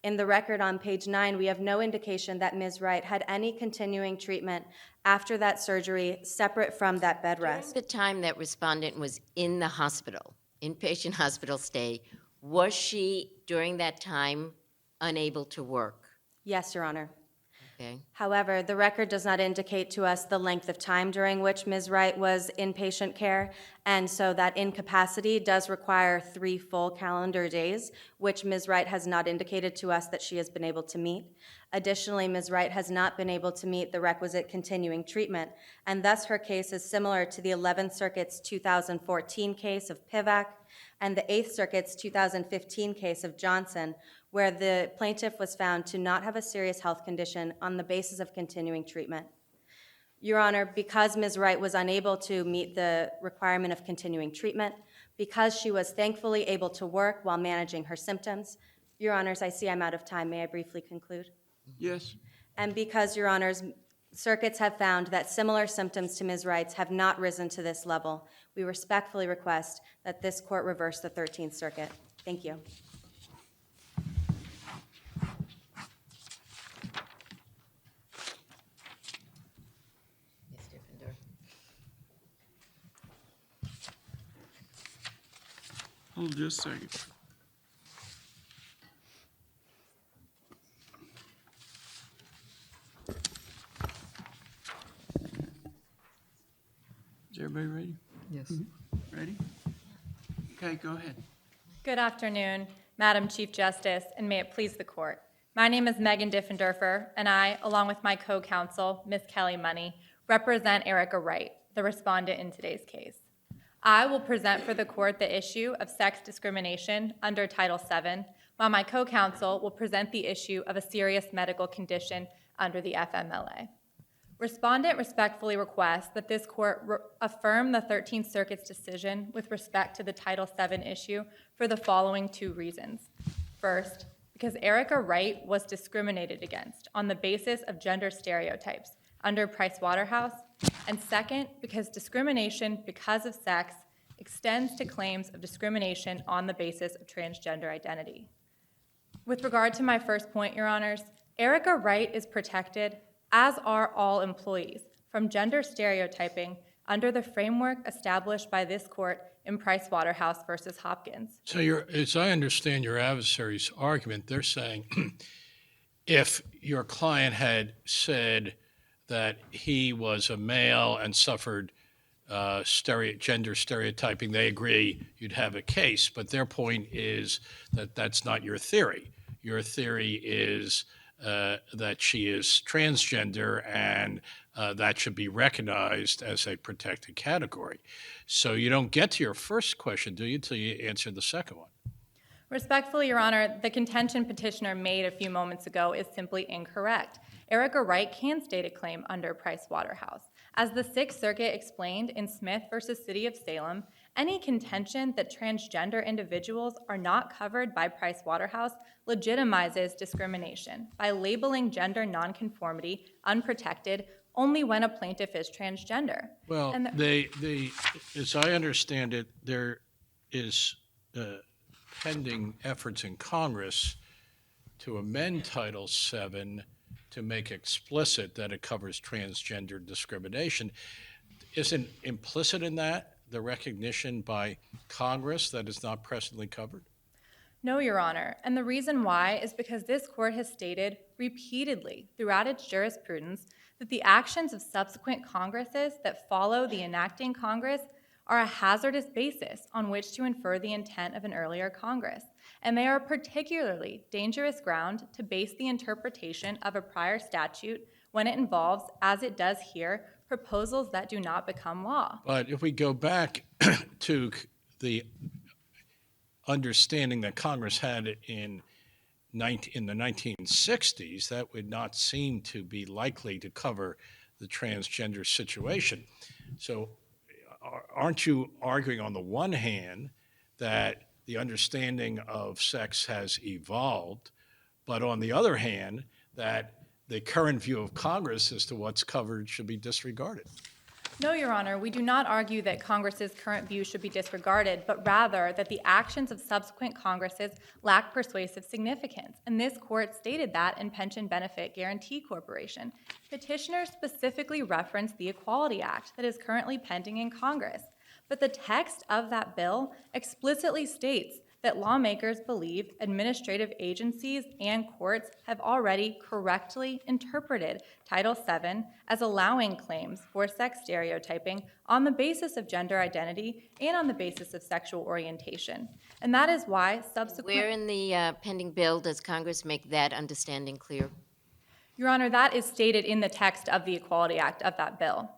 In the record on page 9, we have no indication that Ms. Wright had any continuing treatment after that surgery separate from that bed rest. During the time that respondent was in the hospital, inpatient hospital stay, was she, during that time, unable to work? Yes, Your Honor. Okay. However, the record does not indicate to us the length of time during which Ms. Wright was in patient care, and so that incapacity does require 3 full calendar days, which Ms. Wright has not indicated to us that she has been able to meet. Additionally, Ms. Wright has not been able to meet the requisite continuing treatment, and thus her case is similar to the 11th Circuit's 2014 case of Pivac and the 8th Circuit's 2015 case of Johnson, where the plaintiff was found to not have a serious health condition on the basis of continuing treatment. Your Honor, because Ms. Wright was unable to meet the requirement of continuing treatment, because she was thankfully able to work while managing her symptoms, Your Honors, I see I'm out of time. May I briefly conclude? Yes. And because, Your Honors, circuits have found that similar symptoms to Ms. Wright's have not risen to this level, we respectfully request that this court reverse the 13th Circuit. Thank you. Hold just a second. Is everybody ready? Yes. Ready? Okay, go ahead. Good afternoon, Madam Chief Justice, and may it please the court. My name is Megan Diffenderfer, and I, along with my co-counsel, Ms. Kelly Money, represent Erica Wright, the respondent in today's case. I will present for the court the issue of sex discrimination under Title VII, while my co-counsel will present the issue of a serious medical condition under the FMLA. Respondent respectfully requests that this court affirm the 13th Circuit's decision with respect to the Title VII issue for the following 2 reasons. First, because Erica Wright was discriminated against on the basis of gender stereotypes under Price Waterhouse, and second, because discrimination because of sex extends to claims of discrimination on the basis of transgender identity. With regard to my first point, Your Honors, Erica Wright is protected, as are all employees, from gender stereotyping under the framework established by this court in Price Waterhouse versus Hopkins. So as I understand your adversary's argument, they're saying if your client had said that he was a male and suffered gender stereotyping, they agree you'd have a case. But their point is that that's not your theory. Your theory is that she is transgender and that should be recognized as a protected category. So you don't get to your first question, do you, till you answer the second one? Respectfully, Your Honor, the contention petitioner made a few moments ago is simply incorrect. Erica Wright can state a claim under Price Waterhouse. As the Sixth Circuit explained in Smith versus City of Salem, any contention that transgender individuals are not covered by Price Waterhouse legitimizes discrimination by labeling gender nonconformity unprotected only when a plaintiff is transgender. Well, as I understand it, there is pending efforts in Congress to amend Title VII to make explicit that it covers transgender discrimination. Isn't implicit in that the recognition by Congress that it's not presently covered? No, Your Honor, and the reason why is because this court has stated repeatedly throughout its jurisprudence that the actions of subsequent Congresses that follow the enacting Congress are a hazardous basis on which to infer the intent of an earlier Congress, and they are a particularly dangerous ground to base the interpretation of a prior statute when it involves, as it does here, proposals that do not become law. But if we go back to the understanding that Congress had in the 1960s, that would not seem to be likely to cover the transgender situation. So aren't you arguing on the one hand that the understanding of sex has evolved, but on the other hand, that the current view of Congress as to what's covered should be disregarded? No, Your Honor, we do not argue that Congress's current view should be disregarded, but rather that the actions of subsequent Congresses lack persuasive significance. And this court stated that in Pension Benefit Guarantee Corporation. Petitioners specifically referenced the Equality Act that is currently pending in Congress. But the text of that bill explicitly states that lawmakers believe administrative agencies and courts have already correctly interpreted Title VII as allowing claims for sex stereotyping on the basis of gender identity and on the basis of sexual orientation. And that is why subsequent... Where in the pending bill does Congress make that understanding clear? Your Honor, that is stated in the text of the Equality Act of that bill.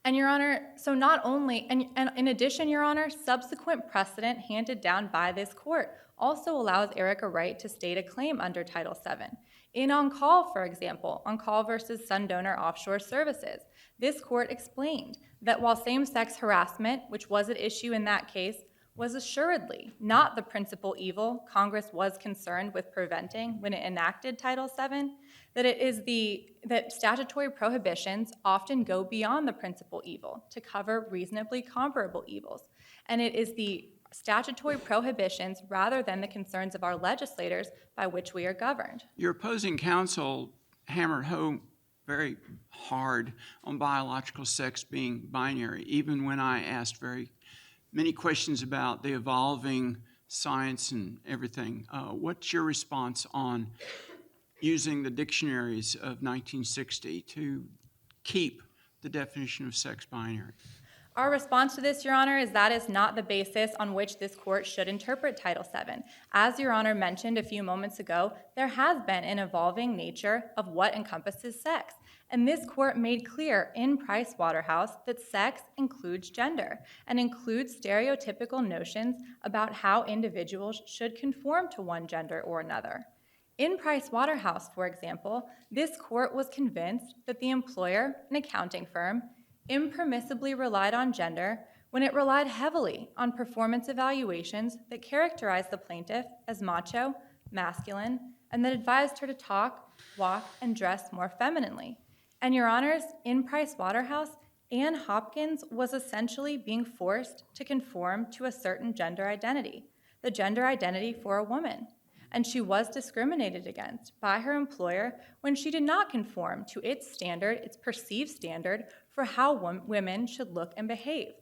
And Your Honor, so not only, and in addition, Your Honor, subsequent precedent handed down by this court also allows Erica Wright to state a claim under Title VII. In On Call, for example, On Call versus Sun Donor Offshore Services, this court explained that while same-sex harassment, which was at issue in that case, was assuredly not the principal evil Congress was concerned with preventing when it enacted Title VII, that statutory prohibitions often go beyond the principal evil to cover reasonably comparable evils. And it is the statutory prohibitions rather than the concerns of our legislators by which we are governed. Your opposing counsel hammered home very hard on biological sex being binary, even when I asked very many questions about the evolving science and everything. What's your response on using the dictionaries of 1960 to keep the definition of sex binary? Our response to this, Your Honor, is that is not the basis on which this court should interpret Title VII. As Your Honor mentioned a few moments ago, there has been an evolving nature of what encompasses sex. And this court made clear in Price Waterhouse that sex includes gender and includes stereotypical notions about how individuals should conform to one gender or another. In Price Waterhouse, for example, this court was convinced that the employer, an accounting firm, impermissibly relied on gender when it relied heavily on performance evaluations that characterized the plaintiff as macho, masculine, and that advised her to talk, walk, and dress more femininely. And Your Honors, in Price Waterhouse, Ann Hopkins was essentially being forced to conform to a certain gender identity, the gender identity for a woman. And she was discriminated against by her employer when she did not conform to its standard, its perceived standard, for how women should look and behave.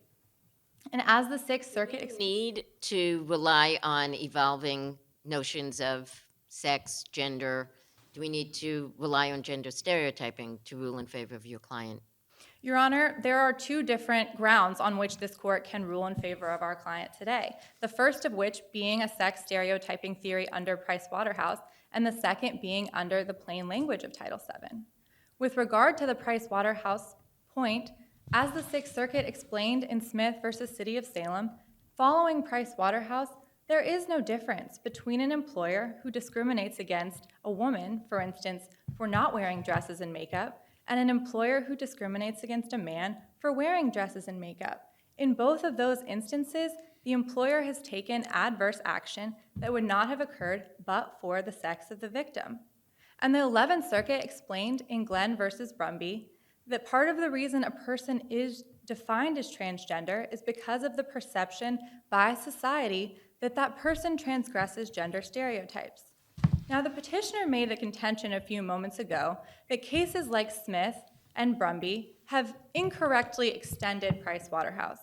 And as the Sixth Circuit Need to rely on evolving notions of sex, gender? Do we need to rely on gender stereotyping to rule in favor of your client? Your Honor, there are two different grounds on which this court can rule in favor of our client today. The first of which being a sex stereotyping theory under Price Waterhouse, and the second being under the plain language of Title VII. With regard to the Price Waterhouse point, as the Sixth Circuit explained in Smith versus City of Salem, following Price Waterhouse, there is no difference between an employer who discriminates against a woman, for instance, for not wearing dresses and makeup, and an employer who discriminates against a man for wearing dresses and makeup. In both of those instances, the employer has taken adverse action that would not have occurred but for the sex of the victim. And the 11th Circuit explained in Glenn versus Brumby that part of the reason a person is defined as transgender is because of the perception by society that that person transgresses gender stereotypes. Now, the petitioner made the contention a few moments ago that cases like Smith and Brumby have incorrectly extended Price Waterhouse.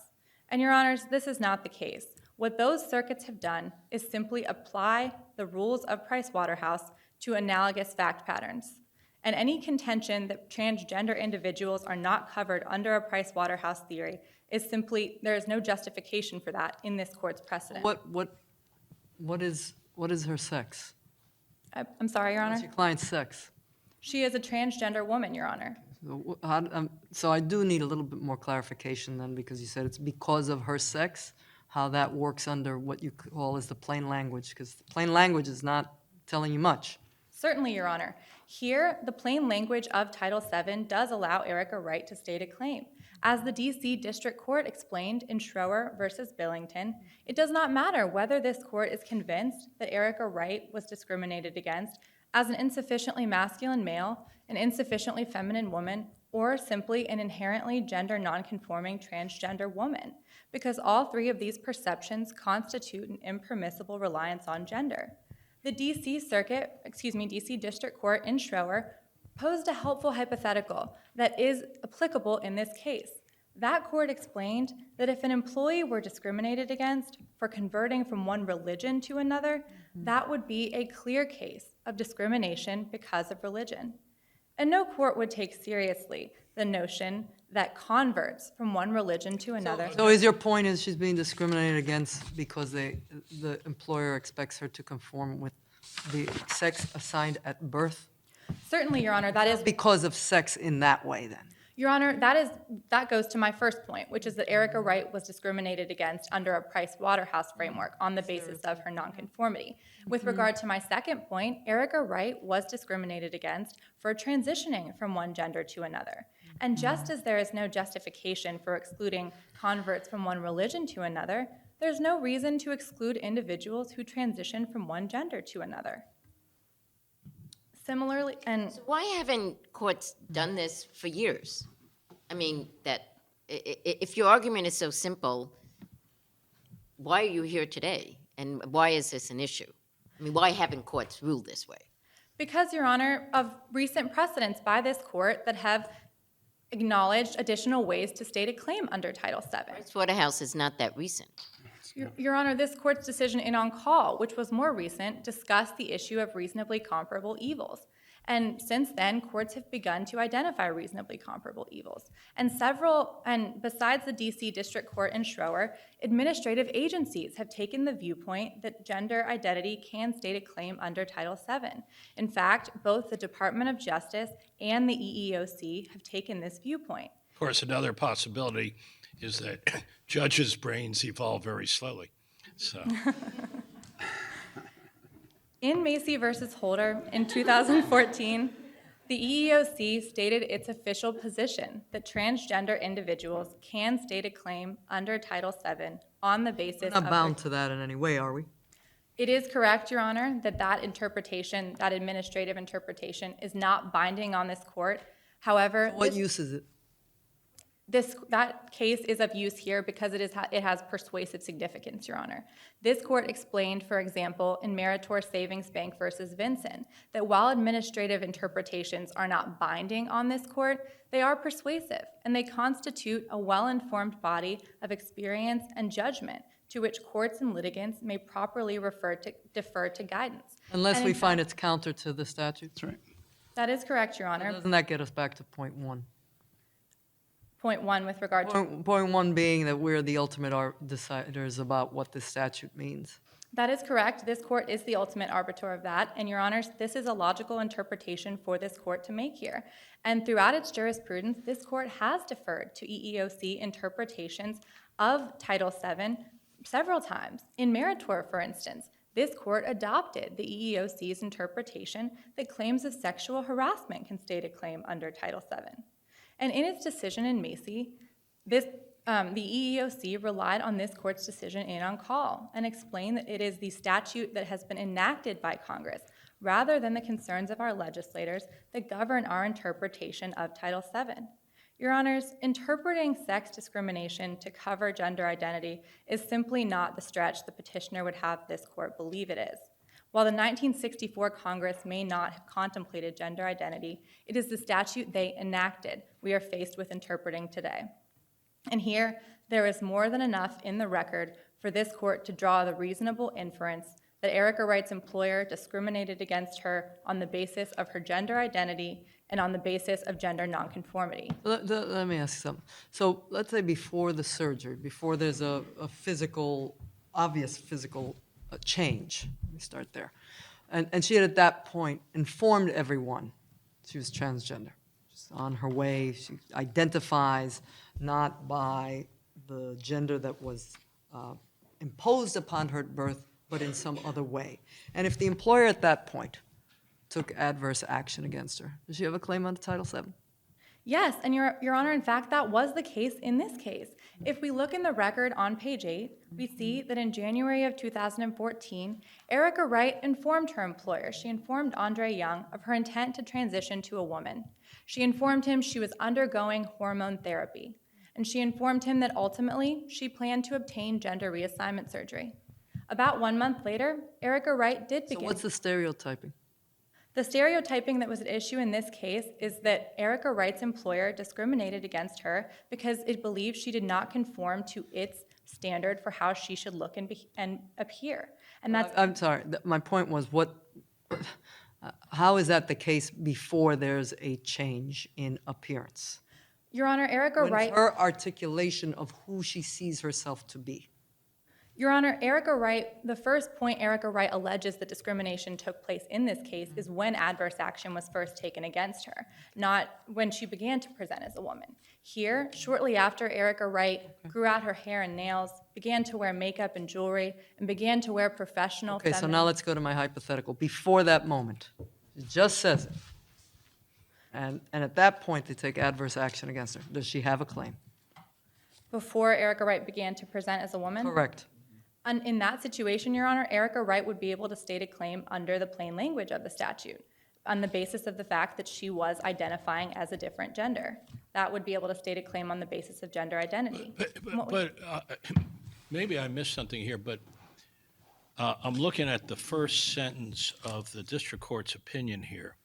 And Your Honors, this is not the case. What those circuits have done is simply apply the rules of Price Waterhouse to analogous fact patterns. And any contention that transgender individuals are not covered under a Price Waterhouse theory is simply, there is no justification for that in this court's precedent. What is her sex? I'm sorry, Your Honor? What's your client's sex? She is a transgender woman, Your Honor. So I do need a little bit more clarification then, because you said it's because of her sex, how that works under what you call as the plain language, because the plain language is not telling you much. Certainly, Your Honor. Here, the plain language of Title VII does allow Erica Wright to state a claim. As the D.C. District Court explained in Schroer versus Billington, it does not matter whether this court is convinced that Erica Wright was discriminated against as an insufficiently masculine male, an insufficiently feminine woman, or simply an inherently gender nonconforming transgender woman, because all three of these perceptions constitute an impermissible reliance on gender. The D.C. District Court in Schroer posed a helpful hypothetical that is applicable in this case. That court explained that if an employee were discriminated against for converting from one religion to another, that would be a clear case of discrimination because of religion. And no court would take seriously the notion that converts from one religion to another. So is your point is she's being discriminated against because the employer expects her to conform with the sex assigned at birth? Certainly, Your Honor, that is because of sex in that way, then. Your Honor, that goes to my first point, which is that Erica Wright was discriminated against under a Price Waterhouse framework on the basis of her nonconformity. With regard to my second point, Erica Wright was discriminated against for transitioning from one gender to another. And just as there is no justification for excluding converts from one religion to another, there's no reason to exclude individuals who transition from one gender to another. Similarly, and So why haven't courts done this for years? I mean, if your argument is so simple, why are you here today? And why is this an issue? I mean, why haven't courts ruled this way? because, Your Honor, of recent precedents by this court that have acknowledged additional ways to state a claim under Title VII. Price Waterhouse is not that recent. Your Honor, this court's decision in On Call, which was more recent, discussed the issue of reasonably comparable evils. And since then, courts have begun to identify reasonably comparable evils. And besides the D.C. District Court in Schroer, administrative agencies have taken the viewpoint that gender identity can state a claim under Title VII. In fact, both the Department of Justice and the EEOC have taken this viewpoint. Of course, another possibility is that judges' brains evolve very slowly. So. In Macy versus Holder in 2014, The EEOC stated its official position that transgender individuals can state a claim under Title VII on the basis We're of not their- bound to that in any way, are we? It is correct, Your Honor, that interpretation, that administrative interpretation, is not binding on this court. However, What use is it? that case is of use here because it has persuasive significance, Your Honor. This court explained, for example, in Meritor Savings Bank versus Vinson, that while administrative interpretations are not binding on this court, they are persuasive, and they constitute a well-informed body of experience and judgment to which courts and litigants may properly defer to guidance. Unless And we in find fact- it's counter to the statute? That's right. That is correct, Your Honor. Doesn't that get us back to point one? Point one with regard to Point one being that we're the ultimate deciders about what this statute means. That is correct. This court is the ultimate arbiter of that. And, Your Honors, this is a logical interpretation for this court to make here. And throughout its jurisprudence, this court has deferred to EEOC interpretations of Title VII several times. In Meritor, for instance, this court adopted the EEOC's interpretation that claims of sexual harassment can state a claim under Title VII. And in its decision in Mozee, the EEOC relied on this court's decision in On Call and explained that it is the statute that has been enacted by Congress rather than the concerns of our legislators that govern our interpretation of Title VII. Your Honors, interpreting sex discrimination to cover gender identity is simply not the stretch the petitioner would have this court believe it is. While the 1964 Congress may not have contemplated gender identity, it is the statute they enacted we are faced with interpreting today. And here, there is more than enough in the record for this court to draw the reasonable inference that Erica Wright's employer discriminated against her on the basis of her gender identity and on the basis of gender nonconformity. Let me ask you something. So let's say before the surgery, before there's a obvious physical change, let me start there. And she had at that point informed everyone she was transgender. She's on her way, she identifies not by the gender that was imposed upon her at birth, but in some other way. And if the employer at that point took adverse action against her, does she have a claim under Title VII? Yes, and Your Honor, in fact, that was the case in this case. If we look in the record on page 8, we see that in January of 2014, Erica Wright informed her employer, she informed Andre Young, of her intent to transition to a woman. She informed him she was undergoing hormone therapy, and she informed him that ultimately she planned to obtain gender reassignment surgery. About 1 month later, Erica Wright did begin. So what's the stereotyping? The stereotyping that was at issue in this case is that Erica Wright's employer discriminated against her because it believed she did not conform to its standard for how she should look and appear. And that's I'm sorry, my point was how is that the case before there's a change in appearance? Your Honor, Erica When's Wright. her articulation of who she sees herself to be? Your Honor, Erica Wright, the first point Erica Wright alleges that discrimination took place in this case is when adverse action was first taken against her, not when she began to present as a woman. Here, shortly after Erica Wright grew out her hair and nails, began to wear makeup and jewelry, and began to wear professional Okay, so feminine- now let's go to my hypothetical. Before that moment, it just says it. And at that point, they take adverse action against her. Does she have a claim? Before Erica Wright began to present as a woman? Correct. And in that situation, Your Honor, Erica Wright would be able to state a claim under the plain language of the statute on the basis of the fact that she was identifying as a different gender. That would be able to state a claim on the basis of gender identity. But maybe I missed something here, but I'm looking at the first sentence of the district court's opinion here.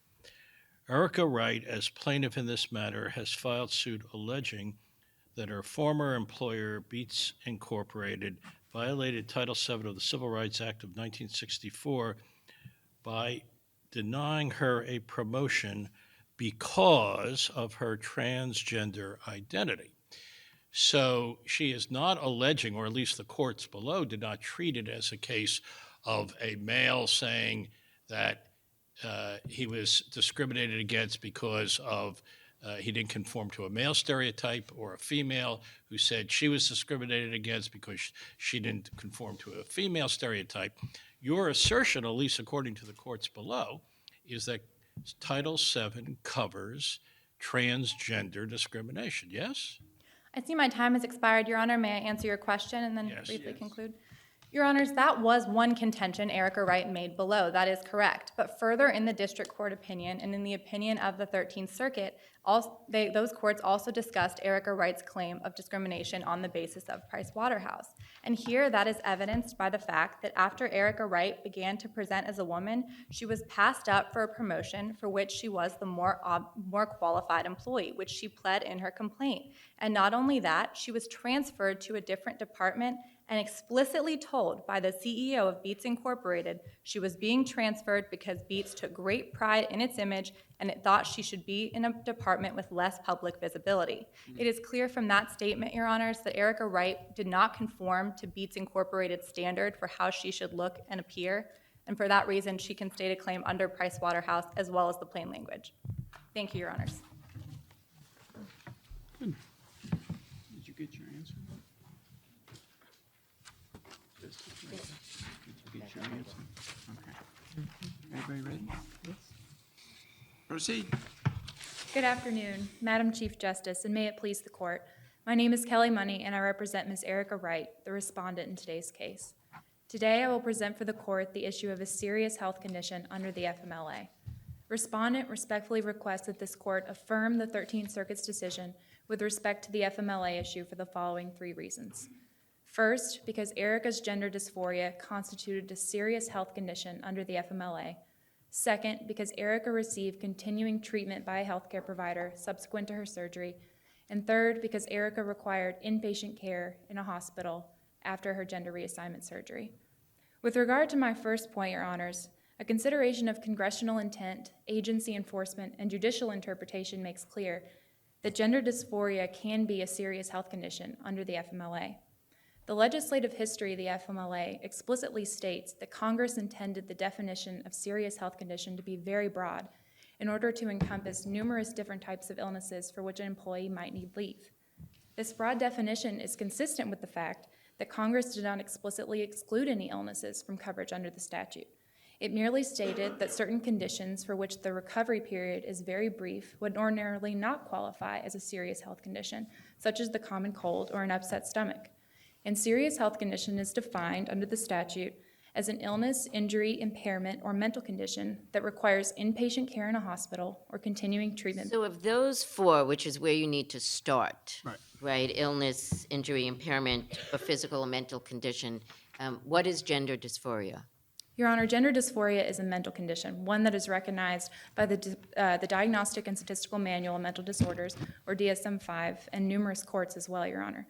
Erica Wright, as plaintiff in this matter, has filed suit alleging that her former employer, Beats Incorporated, violated Title VII of the Civil Rights Act of 1964 by denying her a promotion because of her transgender identity. So she is not alleging, or at least the courts below did not treat it as a case of a male saying that he was discriminated against because of he didn't conform to a male stereotype, or a female who said she was discriminated against because she didn't conform to a female stereotype. Your assertion, at least according to the courts below, is that Title VII covers transgender discrimination, yes? I see my time has expired, Your Honor. May I answer your question and then Yes. briefly conclude? Your Honors, that was one contention Erica Wright made below. That is correct. But further in the district court opinion and in the opinion of the 13th Circuit, those courts also discussed Erica Wright's claim of discrimination on the basis of Price Waterhouse. And here that is evidenced by the fact that after Erica Wright began to present as a woman, she was passed up for a promotion for which she was the more qualified employee, which she pled in her complaint. And not only that, she was transferred to a different department and explicitly told by the CEO of Beats Incorporated she was being transferred because Beats took great pride in its image and it thought she should be in a department with less public visibility. It is clear from that statement, Your Honors, that Erica Wright did not conform to Beats Incorporated's standard for how she should look and appear, and for that reason, she can state a claim under Price Waterhouse as well as the plain language. Thank you, Your Honors. Did you get your answer? Did you get your answer? Okay. Everybody ready? Yes. Proceed. Good afternoon, Madam Chief Justice, and may it please the court. My name is Kelly Money, and I represent Ms. Erica Wright, the respondent in today's case. Today, I will present for the court the issue of a serious health condition under the FMLA. Respondent respectfully requests that this court affirm the 13th Circuit's decision with respect to the FMLA issue for the following 3 reasons. First, because Erica's gender dysphoria constituted a serious health condition under the FMLA. Second, because Erica received continuing treatment by a healthcare provider subsequent to her surgery. And third, because Erica required inpatient care in a hospital after her gender reassignment surgery. With regard to my first point, Your Honors, a consideration of congressional intent, agency enforcement, and judicial interpretation makes clear that gender dysphoria can be a serious health condition under the FMLA. The legislative history of the FMLA explicitly states that Congress intended the definition of serious health condition to be very broad in order to encompass numerous different types of illnesses for which an employee might need leave. This broad definition is consistent with the fact that Congress did not explicitly exclude any illnesses from coverage under the statute. It merely stated that certain conditions for which the recovery period is very brief would ordinarily not qualify as a serious health condition, such as the common cold or an upset stomach. And serious health condition is defined under the statute as an illness, injury, impairment, or mental condition that requires inpatient care in a hospital or continuing treatment. So of those 4, which is where you need to start, right? Illness, injury, impairment, or physical or mental condition, what is gender dysphoria? Your Honor, gender dysphoria is a mental condition, one that is recognized by the Diagnostic and Statistical Manual of Mental Disorders, or DSM-5, and numerous courts as well, Your Honor.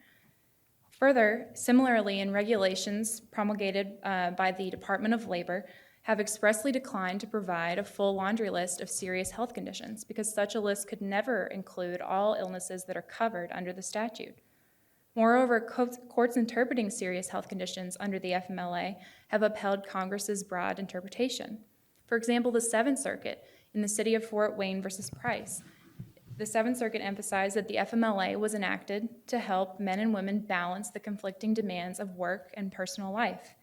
Further, similarly, in regulations promulgated by the Department of Labor have expressly declined to provide a full laundry list of serious health conditions because such a list could never include all illnesses that are covered under the statute. Moreover, courts interpreting serious health conditions under the FMLA have upheld Congress's broad interpretation. For example, the 7th Circuit in the City of Fort Wayne versus Price. The 7th Circuit emphasized that the FMLA was enacted to help men and women balance the conflicting demands of work and personal life,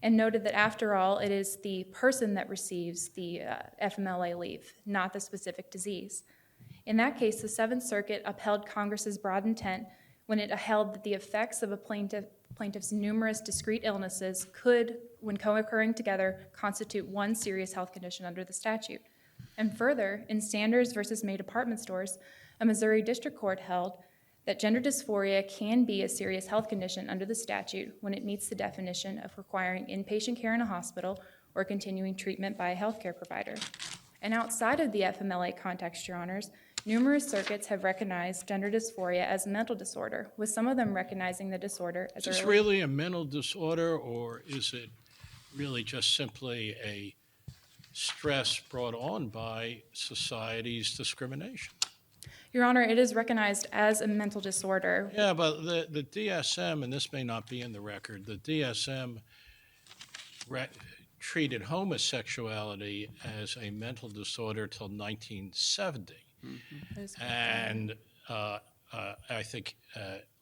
and noted that after all, it is the person that receives the FMLA leave, not the specific disease. In that case, the 7th Circuit upheld Congress's broad intent when it held that the effects of a plaintiff's numerous discrete illnesses could, when co-occurring together, constitute one serious health condition under the statute. And further, in Sanders versus May Department Stores, a Missouri District Court held that gender dysphoria can be a serious health condition under the statute when it meets the definition of requiring inpatient care in a hospital or continuing treatment by a healthcare provider. And outside of the FMLA context, Your Honors, numerous circuits have recognized gender dysphoria as a mental disorder, with some of them recognizing the disorder as Is this really a mental disorder, or is it really just simply a stress brought on by society's discrimination? Your Honor, it is recognized as a mental disorder. Yeah, but the DSM, and this may not be in the record, the DSM treated homosexuality as a mental disorder till 1970. Mm-hmm. And I think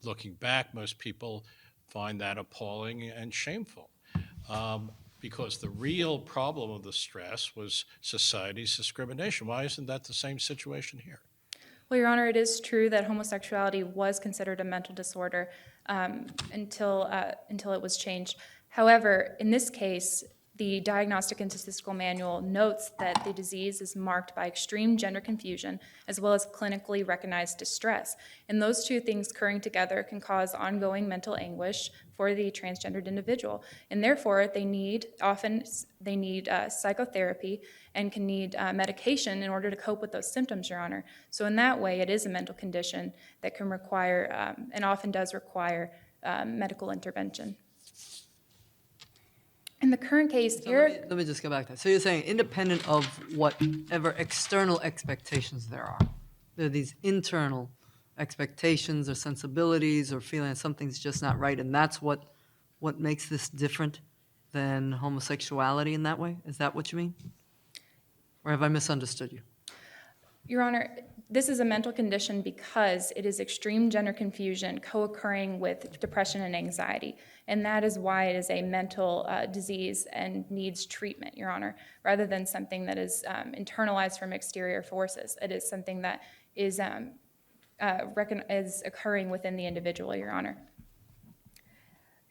looking back, most people find that appalling and shameful. because the real problem of the stress was society's discrimination. Why isn't that the same situation here? Well, Your Honor, it is true that homosexuality was considered a mental disorder until it was changed. However, in this case, the Diagnostic and Statistical Manual notes that the disease is marked by extreme gender confusion as well as clinically recognized distress. And those two things occurring together can cause ongoing mental anguish for the transgendered individual. And therefore, often they need psychotherapy and can need medication in order to cope with those symptoms, Your Honor. So in that way, it is a mental condition that can require, and often does require, medical intervention. In the current case, Eric... Let me just go back to that. So you're saying independent of whatever external expectations there are are these internal expectations or sensibilities or feeling something's just not right, and that's what makes this different than homosexuality in that way? Is that what you mean? Or have I misunderstood you? Your Honor, this is a mental condition because it is extreme gender confusion co-occurring with depression and anxiety. And that is why it is a mental disease and needs treatment, Your Honor, rather than something that is internalized from exterior forces. It is something that is occurring within the individual, Your Honor.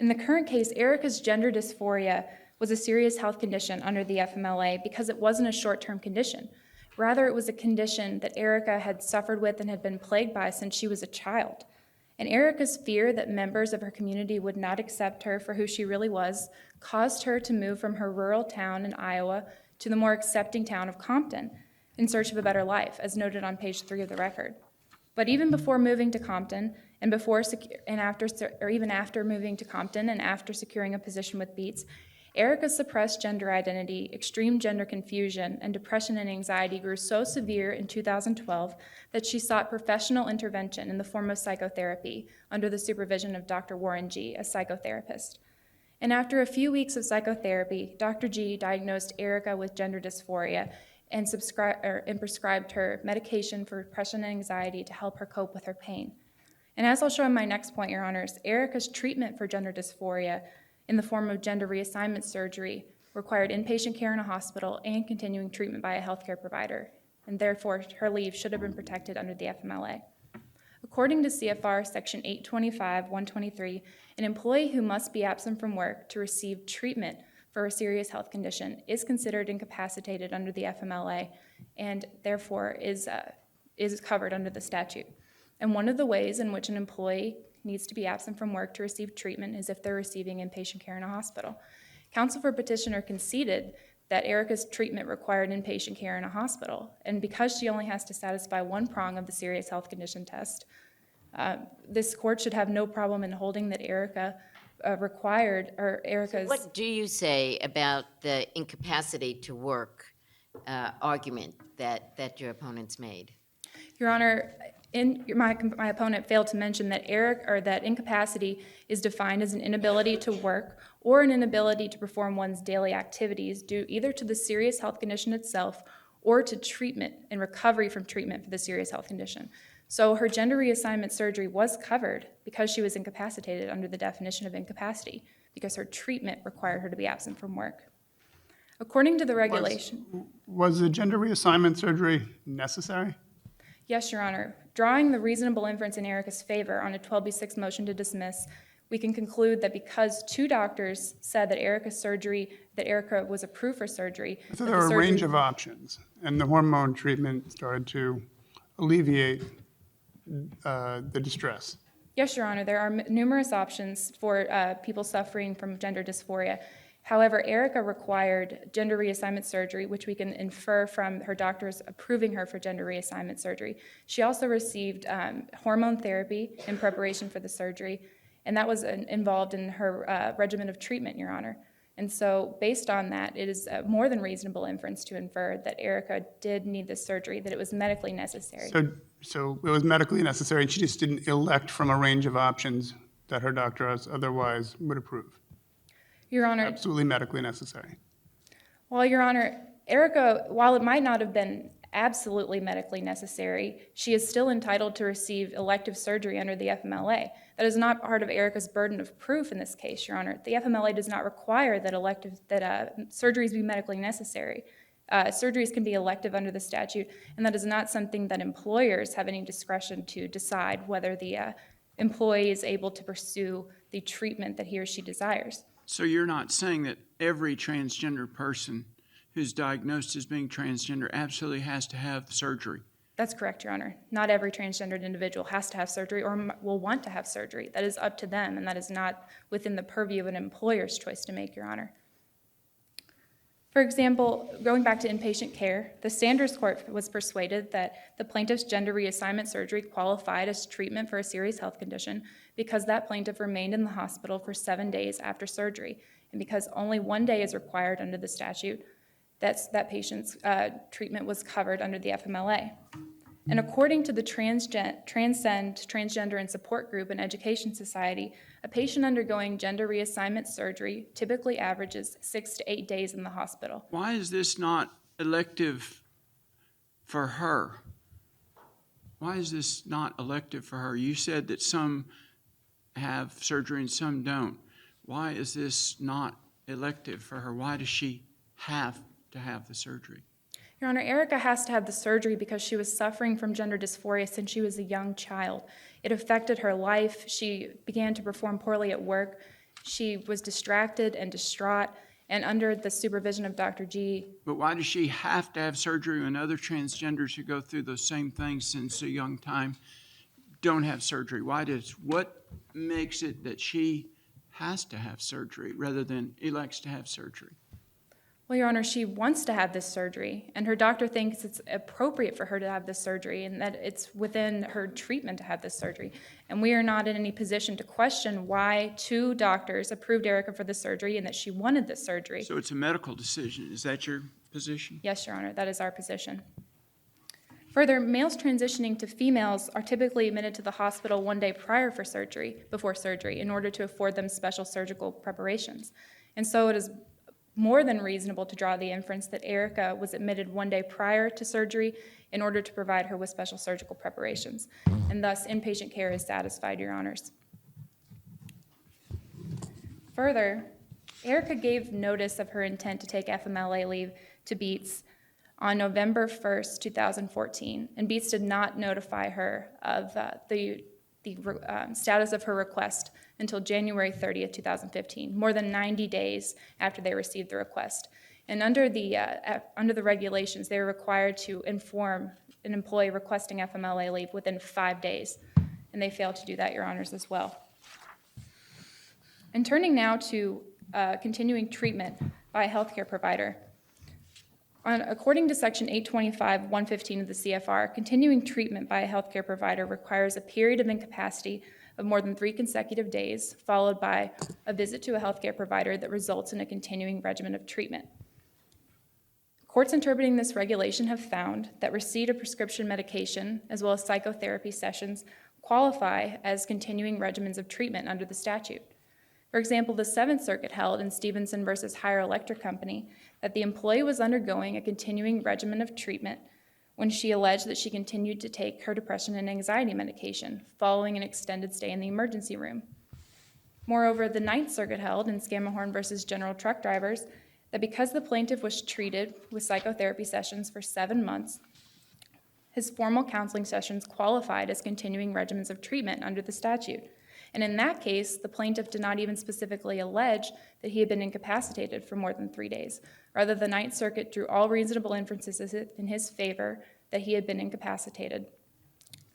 In the current case, Erica's gender dysphoria was a serious health condition under the FMLA because it wasn't a short-term condition. Rather, it was a condition that Erica had suffered with and had been plagued by since she was a child. And Erica's fear that members of her community would not accept her for who she really was caused her to move from her rural town in Iowa to the more accepting town of Compton in search of a better life, as noted on page 3 of the record. But even before moving to Compton, and even after moving to Compton and after securing a position with Beats, Erica's suppressed gender identity, extreme gender confusion, and depression and anxiety grew so severe in 2012 that she sought professional intervention in the form of psychotherapy under the supervision of Dr. Warren G., a psychotherapist. And after a few weeks of psychotherapy, Dr. G. diagnosed Erica with gender dysphoria and prescribed her medication for depression and anxiety to help her cope with her pain. And as I'll show in my next point, Your Honors, Erica's treatment for gender dysphoria in the form of gender reassignment surgery required inpatient care in a hospital and continuing treatment by a healthcare provider, and therefore her leave should have been protected under the FMLA. According to CFR Section 825-123, an employee who must be absent from work to receive treatment for a serious health condition is considered incapacitated under the FMLA and therefore is covered under the statute. And one of the ways in which an employee needs to be absent from work to receive treatment is if they're receiving inpatient care in a hospital. Counsel for petitioner conceded that Erica's treatment required inpatient care in a hospital, and because she only has to satisfy one prong of the serious health condition test, this court should have no problem in holding that Erica's... So what do you say about the incapacity to work argument that your opponents made? Your Honor, my opponent failed to mention that that incapacity is defined as an inability to work or an inability to perform one's daily activities due either to the serious health condition itself or to treatment and recovery from treatment for the serious health condition. So her gender reassignment surgery was covered because she was incapacitated under the definition of incapacity, because her treatment required her to be absent from work. According to the regulation... Was the gender reassignment surgery necessary? Yes, Your Honor. Drawing the reasonable inference in Erica's favor on a 12B6 motion to dismiss, we can conclude that because two doctors said that Erica was approved for surgery... So there were a range of options, and the hormone treatment started to alleviate the distress. Yes, Your Honor. There are numerous options for people suffering from gender dysphoria. However, Erica required gender reassignment surgery, which we can infer from her doctors approving her for gender reassignment surgery. She also received hormone therapy in preparation for the surgery, and that was involved in her regimen of treatment, Your Honor. And so based on that, it is more than reasonable inference to infer that Erica did need this surgery, that it was medically necessary. So it was medically necessary, and she just didn't elect from a range of options that her doctor otherwise would approve. Your Honor. Absolutely medically necessary. Well, Your Honor, Erica, while it might not have been absolutely medically necessary, she is still entitled to receive elective surgery under the FMLA. That is not part of Erica's burden of proof in this case, Your Honor. The FMLA does not require that surgeries be medically necessary. Surgeries can be elective under the statute, and that is not something that employers have any discretion to decide whether the employee is able to pursue the treatment that he or she desires. So you're not saying that every transgender person who's diagnosed as being transgender absolutely has to have surgery? That's correct, Your Honor. Not every transgendered individual has to have surgery or will want to have surgery. That is up to them, and that is not within the purview of an employer's choice to make, Your Honor. For example, going back to inpatient care, the Sanders Court was persuaded that the plaintiff's gender reassignment surgery qualified as treatment for a serious health condition because that plaintiff remained in the hospital for 7 days after surgery, and because only 1 day is required under the statute, that patient's treatment was covered under the FMLA. And according to the Transcend Transgender and Support Group and Education Society, a patient undergoing gender reassignment surgery typically averages 6 to 8 days in the hospital. Why is this not elective for her? Why is this not elective for her? You said that some have surgery and some don't. Why is this not elective for her? Why does she have to have the surgery? Your Honor, Erica has to have the surgery because she was suffering from gender dysphoria since she was a young child. It affected her life. She began to perform poorly at work. She was distracted and distraught, and under the supervision of Dr. G. But why does she have to have surgery when other transgenders who go through those same things since a young time don't have surgery? What makes it that she has to have surgery rather than elects to have surgery? Well, Your Honor, she wants to have this surgery, and her doctor thinks it's appropriate for her to have this surgery and that it's within her treatment to have this surgery. And we are not in any position to question why 2 doctors approved Erica for the surgery and that she wanted this surgery. So it's a medical decision. Is that your position? Yes, Your Honor, that is our position. Further, males transitioning to females are typically admitted to the hospital 1 day before surgery, in order to afford them special surgical preparations. And so it is more than reasonable to draw the inference that Erica was admitted 1 day prior to surgery in order to provide her with special surgical preparations. And thus, inpatient care is satisfied, Your Honors. Further, Erica gave notice of her intent to take FMLA leave to Beats on November 1st, 2014, and Beats did not notify her of the status of her request until January 30th, 2015, more than 90 days after they received the request. And under the regulations, they were required to inform an employee requesting FMLA leave within 5 days, and they failed to do that, Your Honors, as well. And turning now to continuing treatment by a healthcare provider. According to Section 825.115 of the CFR, continuing treatment by a healthcare provider requires a period of incapacity of more than 3 consecutive days, followed by a visit to a healthcare provider that results in a continuing regimen of treatment. Courts interpreting this regulation have found that receipt of prescription medication, as well as psychotherapy sessions, qualify as continuing regimens of treatment under the statute. For example, the Seventh Circuit held in Stevenson versus Higher Electric Company that the employee was undergoing a continuing regimen of treatment when she alleged that she continued to take her depression and anxiety medication following an extended stay in the emergency room. Moreover, the Ninth Circuit held in Scammahorn versus General Truck Drivers that because the plaintiff was treated with psychotherapy sessions for 7 months, his formal counseling sessions qualified as continuing regimens of treatment under the statute. And in that case, the plaintiff did not even specifically allege that he had been incapacitated for more than 3 days. Rather, the Ninth Circuit drew all reasonable inferences in his favor that he had been incapacitated,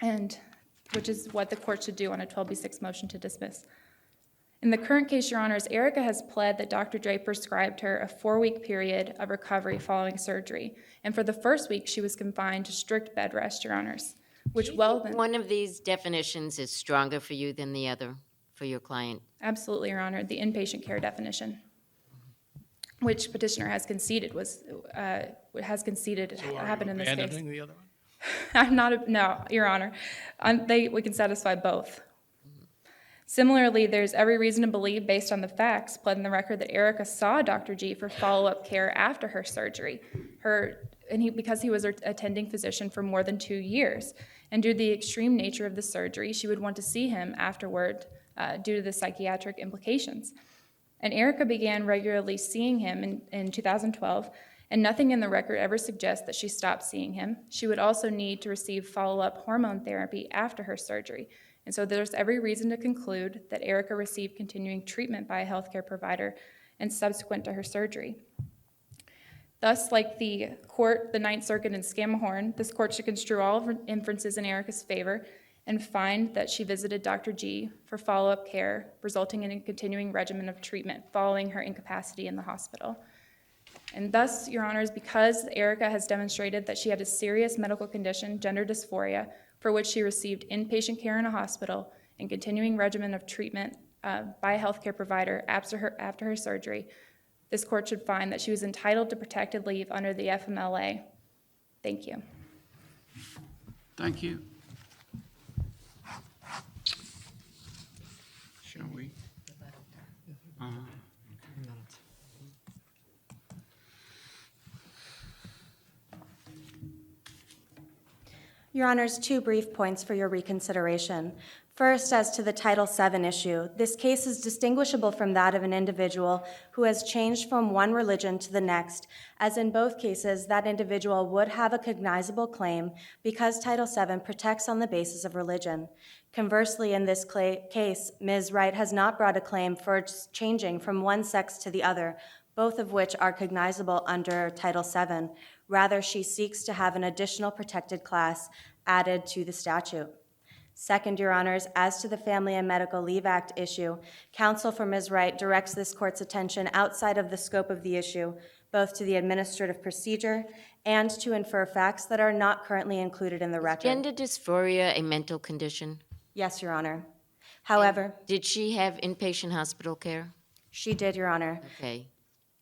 and which is what the court should do on a 12b6 motion to dismiss. In the current case, Your Honors, Erica has pled that Dr. Dre prescribed her a 4-week period of recovery following surgery, and for the first week, she was confined to strict bed rest, Your Honors. One of these definitions is stronger for you than the other for your client? Absolutely, Your Honor. The inpatient care definition, which petitioner has conceded happened in this case. Abandoning the other one? I'm not, no, Your Honor. We can satisfy both. Similarly, there's every reason to believe, based on the facts pled in the record, that Erica saw Dr. G for follow-up care after her surgery, because he was her attending physician for more than 2 years. And due to the extreme nature of the surgery, she would want to see him afterward due to the psychiatric implications. And Erica began regularly seeing him in 2012, and nothing in the record ever suggests that she stopped seeing him. She would also need to receive follow-up hormone therapy after her surgery. And so there's every reason to conclude that Erica received continuing treatment by a healthcare provider and subsequent to her surgery. Thus, like the court, the Ninth Circuit in Scammahorn, this court should construe all inferences in Erica's favor and find that she visited Dr. G for follow-up care, resulting in a continuing regimen of treatment following her incapacity in the hospital. And thus, Your Honors, because Erica has demonstrated that she had a serious medical condition, gender dysphoria, for which she received inpatient care in a hospital and continuing regimen of treatment by a healthcare provider after her surgery, this court should find that she was entitled to protected leave under the FMLA. Thank you. Thank you. Shall we? Your Honors, 2 brief points for your reconsideration. First, as to the Title VII issue, this case is distinguishable from that of an individual who has changed from one religion to the next, as in both cases, that individual would have a cognizable claim because Title VII protects on the basis of religion. Conversely, in this case, Ms. Wright has not brought a claim for changing from one sex to the other, both of which are cognizable under Title VII. Rather, she seeks to have an additional protected class added to the statute. Second, Your Honors, as to the Family and Medical Leave Act issue, counsel for Ms. Wright directs this court's attention outside of the scope of the issue, both to the administrative procedure and to infer facts that are not currently included in the record. Gender dysphoria a mental condition? Yes, Your Honor. However, Did she have inpatient hospital care? she did, Your Honor. Okay.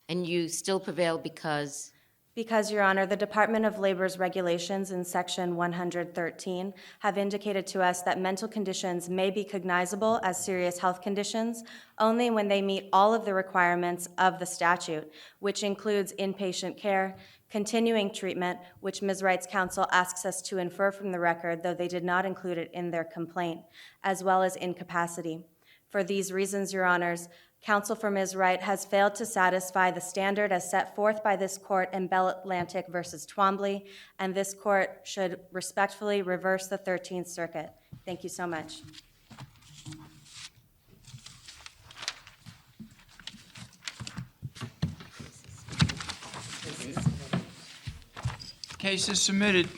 And you still prevail because? Because, Your Honor, the Department of Labor's regulations in Section 113 have indicated to us that mental conditions may be cognizable as serious health conditions only when they meet all of the requirements of the statute, which includes inpatient care, continuing treatment, which Ms. Wright's counsel asks us to infer from the record, though they did not include it in their complaint, as well as incapacity. For these reasons, Your Honors, counsel for Ms. Wright has failed to satisfy the standard as set forth by this court in Bell Atlantic versus Twombly, and this court should respectfully reverse the 13th Circuit. Thank you so much. Case is submitted.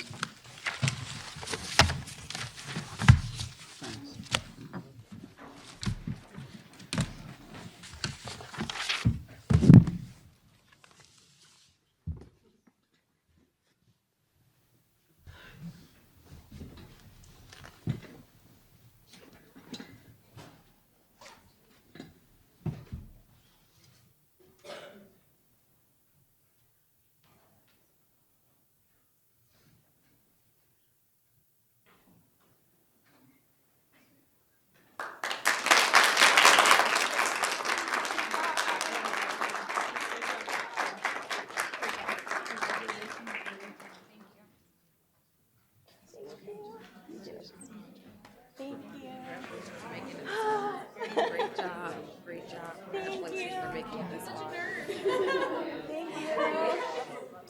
Thank you.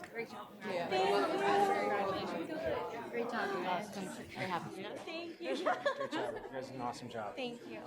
Great job. You guys did an awesome job. Thank you.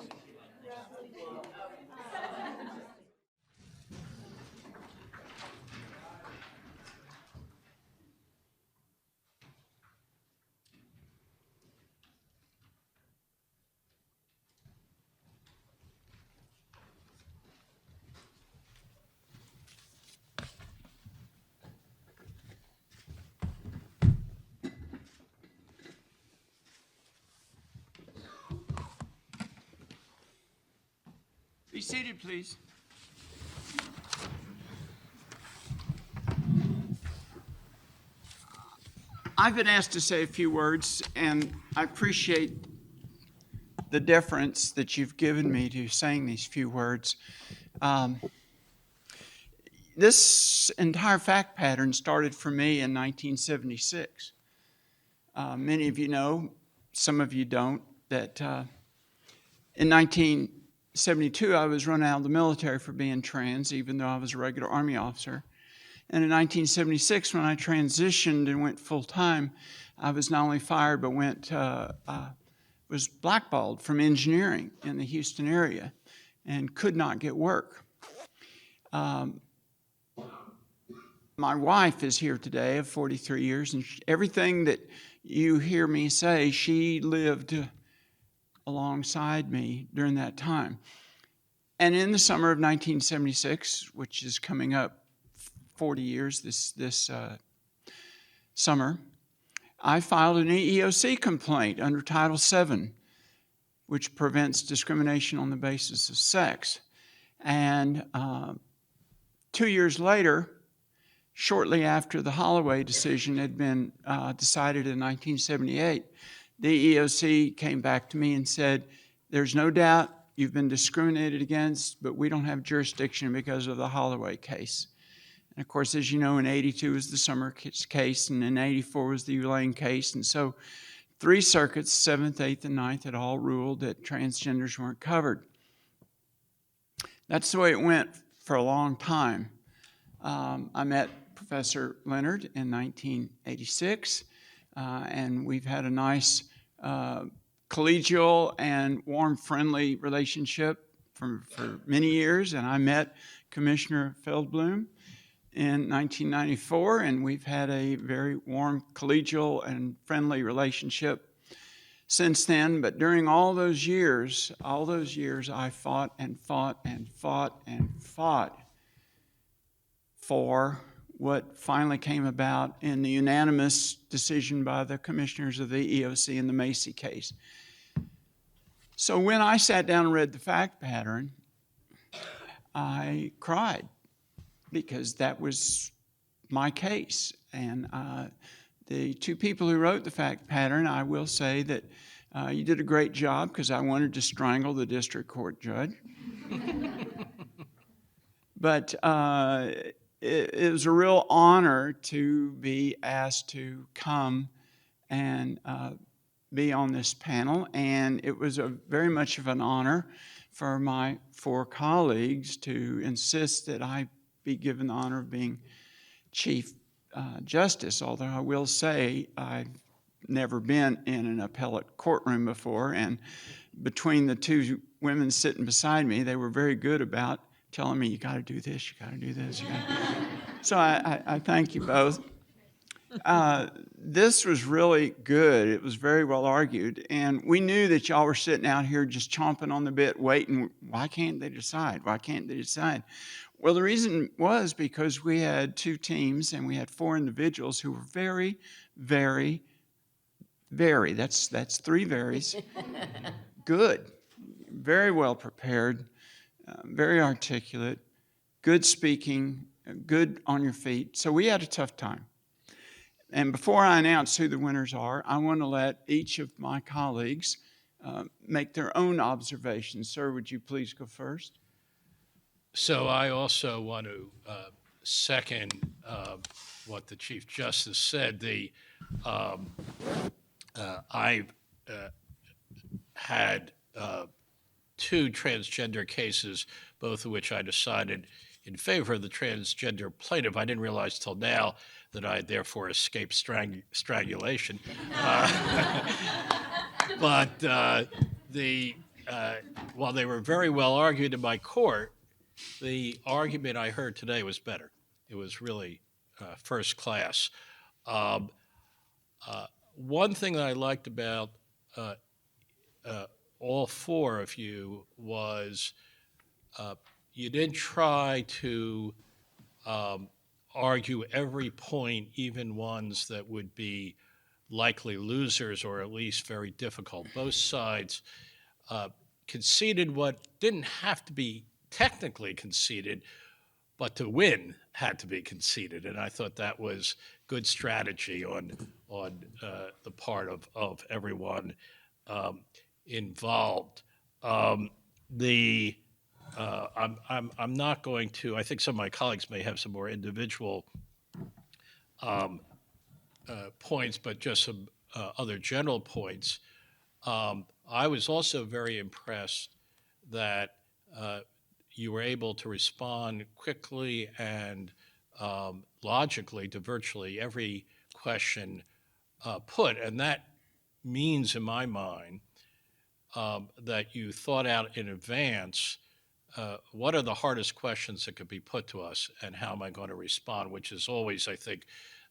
Be seated, please. I've been asked to say a few words, and I appreciate the deference that you've given me to saying these few words. This entire fact pattern started for me in 1976. Many of you know, some of you don't, that in 1972 I was run out of the military for being trans, even though I was a regular Army officer. And in 1976, when I transitioned and went full-time, I was not only fired, but was blackballed from engineering in the Houston area and could not get work. My wife is here today of 43 years, and everything that you hear me say, she lived alongside me during that time. And in the summer of 1976, which is coming up 40 years this summer, I filed an EEOC complaint under Title VII, which prevents discrimination on the basis of sex. And 2 years later, shortly after the Holloway decision had been decided in 1978, the EEOC came back to me and said, there's no doubt you've been discriminated against, but we don't have jurisdiction because of the Holloway case. And of course, as you know, in 82 was the Summer case, and in 84 was the Elaine case. And so 3 circuits, 7th, 8th, and 9th, had all ruled that transgenders weren't covered. That's the way it went for a long time. I met Professor Leonard in 1986, and we've had a nice collegial and warm, friendly relationship for many years. And I met Commissioner Feldblum in 1994, and we've had a very warm, collegial, and friendly relationship since then. But during all those years, I fought and fought and fought and fought for what finally came about in the unanimous decision by the commissioners of the EEOC in the Mozee case. So when I sat down and read the fact pattern, I cried because that was my case. And the 2 people who wrote the fact pattern, I will say that you did a great job, because I wanted to strangle the district court judge. But it was a real honor to be asked to come and be on this panel, and it was very much of an honor for my 4 colleagues to insist that I be given the honor of being Chief Justice, although I will say I've never been in an appellate courtroom before, and between the 2 women sitting beside me, they were very good about telling me, you got to do this, you got to do this. So I thank you both. This was really good. It was very well argued. And we knew that y'all were sitting out here just chomping on the bit, waiting. Why can't they decide? Why can't they decide? Well, the reason was because we had 2 teams and we had 4 individuals who were very, very, very, that's 3 varies, good, very well prepared, very articulate, good speaking, good on your feet. So we had a tough time. And before I announce who the winners are, I want to let each of my colleagues make their own observations. Sir, would you please go first? So I also want to second what the Chief Justice said. I've had 2 transgender cases, both of which I decided in favor of the transgender plaintiff. I didn't realize till now that I therefore escaped strangulation. But while they were very well argued in my court, the argument I heard today was better. It was really first class. One thing that I liked about all 4 of you was you didn't try to argue every point, even ones that would be likely losers or at least very difficult. Both sides conceded what didn't have to be technically conceded, but to win had to be conceded. And I thought that was good strategy on the part of everyone. involved. I'm not going to. I think some of my colleagues may have some more individual points, but just some other general points. I was also very impressed that you were able to respond quickly and logically to virtually every question put, and that means, in my mind, that you thought out in advance what are the hardest questions that could be put to us and how am I going to respond, which is always, I think,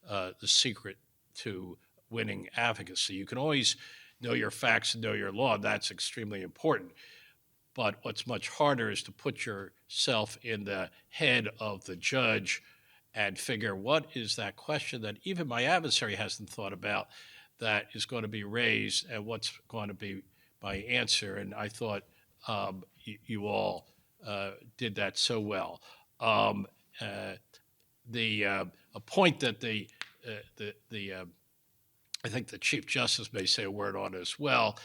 the secret to winning advocacy. You can always know your facts and know your law. That's extremely important. But what's much harder is to put yourself in the head of the judge and figure what is that question that even my adversary hasn't thought about that is going to be raised and what's going to be my answer. And I thought you all did that so well. A point that I think the Chief Justice may say a word on as well.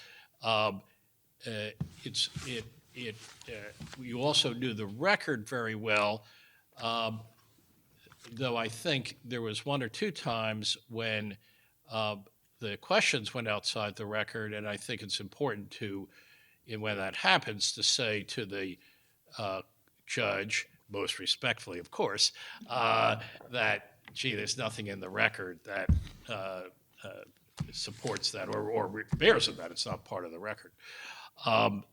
You also knew the record very well, though I think there was one or two times when the questions went outside the record, and I think it's important to, when that happens, to say to the judge, most respectfully, of course, that, gee, there's nothing in the record that supports that or bears on that. It's not part of the record.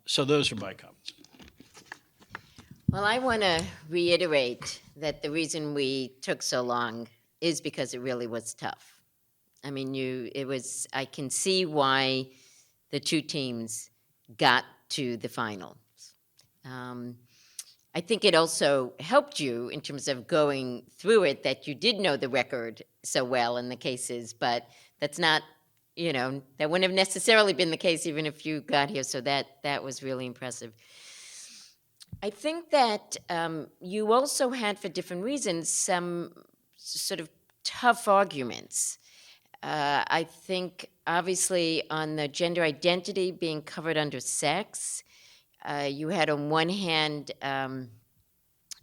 So those are my comments. Well, I want to reiterate that the reason we took so long is because it really was tough. I mean, I can see why the two teams got to the finals. I think it also helped you in terms of going through it that you did know the record so well in the cases, but that's not, that wouldn't have necessarily been the case even if you got here, so that was really impressive. I think that you also had, for different reasons, some sort of tough arguments. I think, obviously, on the gender identity being covered under sex, you had, on one hand,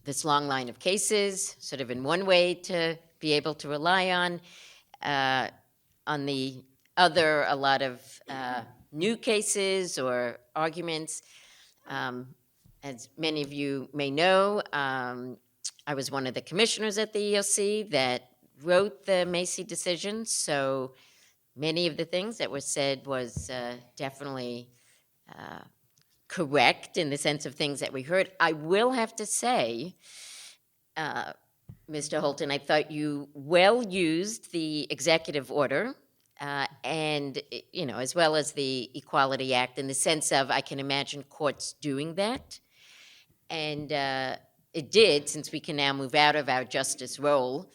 this long line of cases, sort of in one way to be able to rely on. On the other, a lot of new cases or arguments. As many of you may know, I was one of the commissioners at the EEOC that wrote the Mozee decision, so many of the things that were said was definitely correct in the sense of things that we heard. I will have to say, Mr. Holton, I thought you well used the executive order and, as well as the Equality Act in the sense of I can imagine courts doing that. And it did, since we can now move out of our justice role,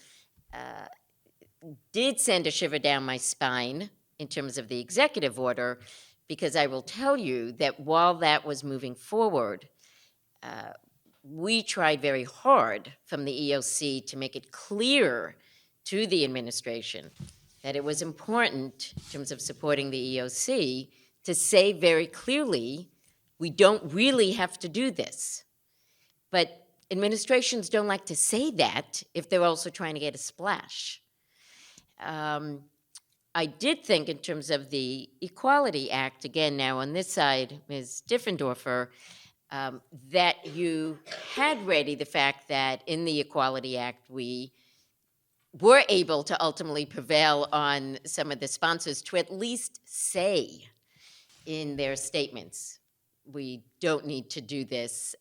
did send a shiver down my spine in terms of the executive order, because I will tell you that while that was moving forward, we tried very hard from the EEOC to make it clear to the administration that it was important in terms of supporting the EEOC to say very clearly, we don't really have to do this. But administrations don't like to say that if they're also trying to get a splash. I did think in terms of the Equality Act, again now on this side, Ms. Diffendorfer, that you had ready the fact that in the Equality Act we were able to ultimately prevail on some of the sponsors to at least say in their statements, we don't need to do this,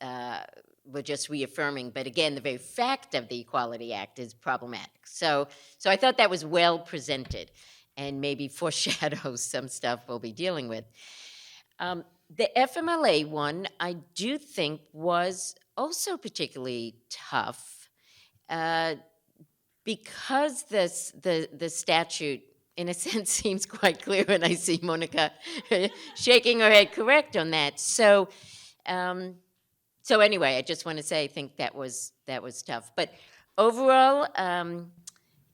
we're just reaffirming. But again, the very fact of the Equality Act is problematic. So I thought that was well presented and maybe foreshadows some stuff we'll be dealing with. The FMLA one, I do think, was also particularly tough because the statute, in a sense, seems quite clear, and I see Monica shaking her head correct on that. So anyway, I just want to say I think that was tough. But overall,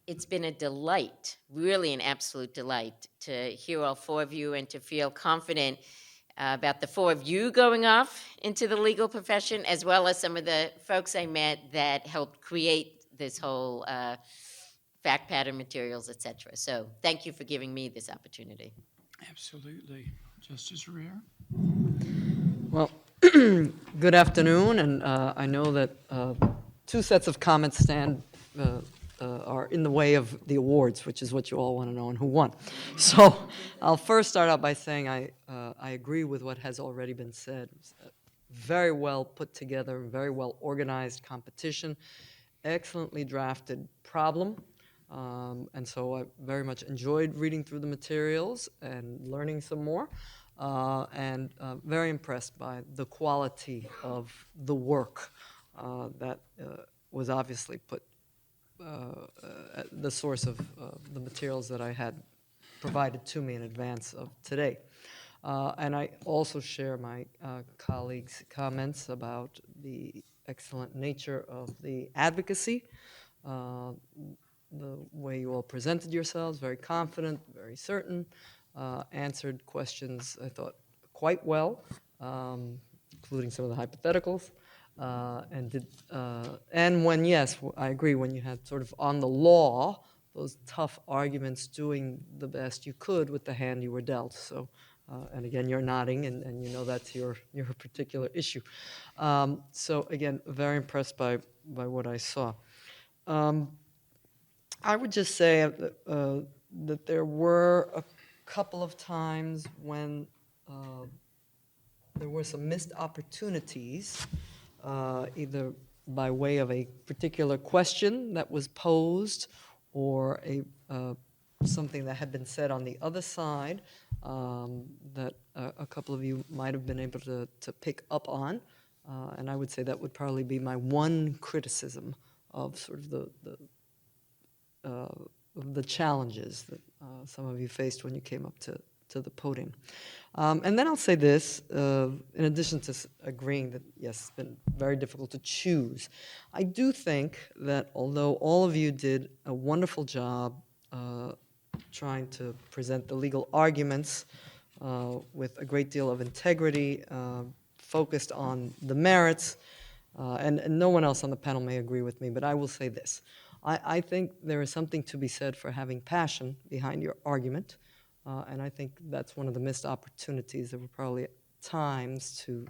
it's been a delight, really an absolute delight, to hear all four of you and to feel confident about the four of you going off into the legal profession, as well as some of the folks I met that helped create this whole fact pattern materials, et cetera. So thank you for giving me this opportunity. Absolutely. Justice Rivera? Well, good afternoon, and I know that two sets of comments are in the way of the awards, which is what you all want to know and who won. So I'll first start out by saying I agree with what has already been said. It was a very well put together, very well organized competition, excellently drafted problem. And so I very much enjoyed reading through the materials and learning some more, and very impressed by the quality of the work that was obviously put at the source of the materials that I had provided to me in advance of today. And I also share my colleagues' comments about the excellent nature of the advocacy, the way you all presented yourselves, very confident, very certain, answered questions, I thought, quite well, including some of the hypotheticals. And when, yes, I agree, when you had sort of on the law, those tough arguments, doing the best you could with the hand you were dealt. So, and again, you're nodding, and you know that's your particular issue. So again, very impressed by what I saw. I would just say that there were a couple of times when there were some missed opportunities, either by way of a particular question that was posed or something that had been said on the other side that a couple of you might have been able to pick up on. And I would say that would probably be my one criticism of sort of the challenges that some of you faced when you came up to the podium. And then I'll say this, in addition to agreeing that, yes, it's been very difficult to choose, I do think that although all of you did a wonderful job trying to present the legal arguments with a great deal of integrity, focused on the merits, and no one else on the panel may agree with me, but I will say this. I think there is something to be said for having passion behind your argument, and I think that's one of the missed opportunities. There were probably times to,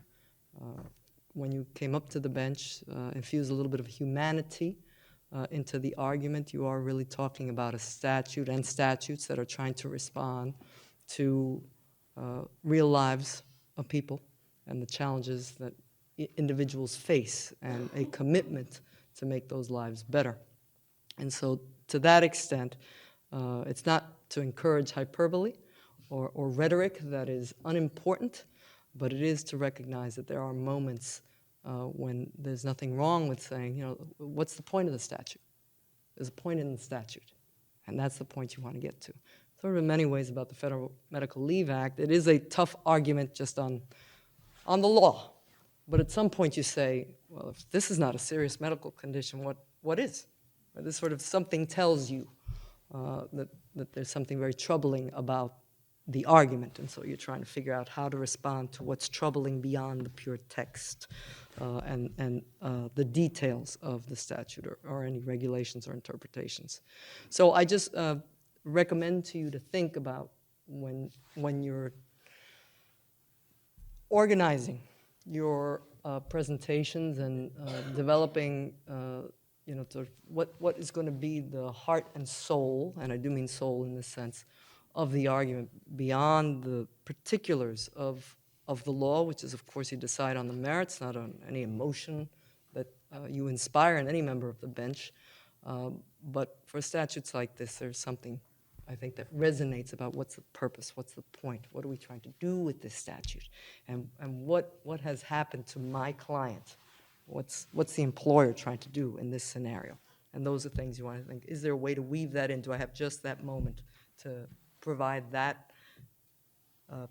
when you came up to the bench, infuse a little bit of humanity into the argument. You are really talking about a statute and statutes that are trying to respond to real lives of people and the challenges that individuals face, and a commitment to make those lives better. And so to that extent, it's not to encourage hyperbole or rhetoric that is unimportant, but it is to recognize that there are moments when there's nothing wrong with saying, what's the point of the statute? There's a point in the statute, and that's the point you want to get to. Sort of in many ways about the Federal Medical Leave Act, it is a tough argument just on the law. But at some point you say, well, if this is not a serious medical condition, what is? Or this sort of something tells you that there's something very troubling about the argument, and so you're trying to figure out how to respond to what's troubling beyond the pure text and the details of the statute or any regulations or interpretations. So I just recommend to you to think about when you're organizing your presentations and developing sort of what is going to be the heart and soul, and I do mean soul in this sense, of the argument beyond the particulars of the law, which is, of course, you decide on the merits, not on any emotion that you inspire in any member of the bench. But for statutes like this, there's something, I think, that resonates about what's the purpose, what's the point, what are we trying to do with this statute, and what has happened to my client, what's the employer trying to do in this scenario. And those are things you want to think, is there a way to weave that in? Do I have just that moment to provide that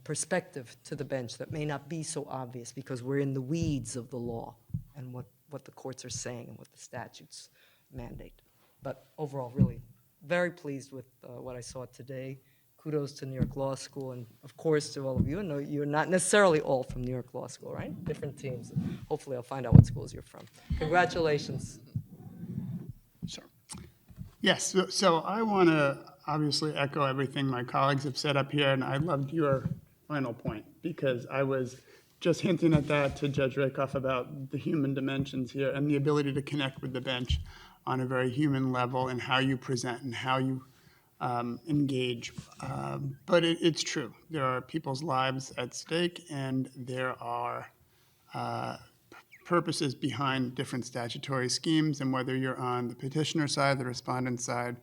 perspective to the bench that may not be so obvious because we're in the weeds of the law and what the courts are saying and what the statutes mandate. But overall, really very pleased with what I saw today. kudos to New York Law School, and of course to all of you. I know you're not necessarily all from New York Law School, right? Different teams. Hopefully I'll find out what schools you're from. Congratulations. Sure. Yes, so I want to obviously echo everything my colleagues have said up here, and I loved your final point, because I was just hinting at that to Judge Rakoff about the human dimensions here and the ability to connect with the bench on a very human level and how you present and how you engage. But it's true. There are people's lives at stake, and there are purposes behind different statutory schemes, and whether you're on the petitioner side, the respondent side,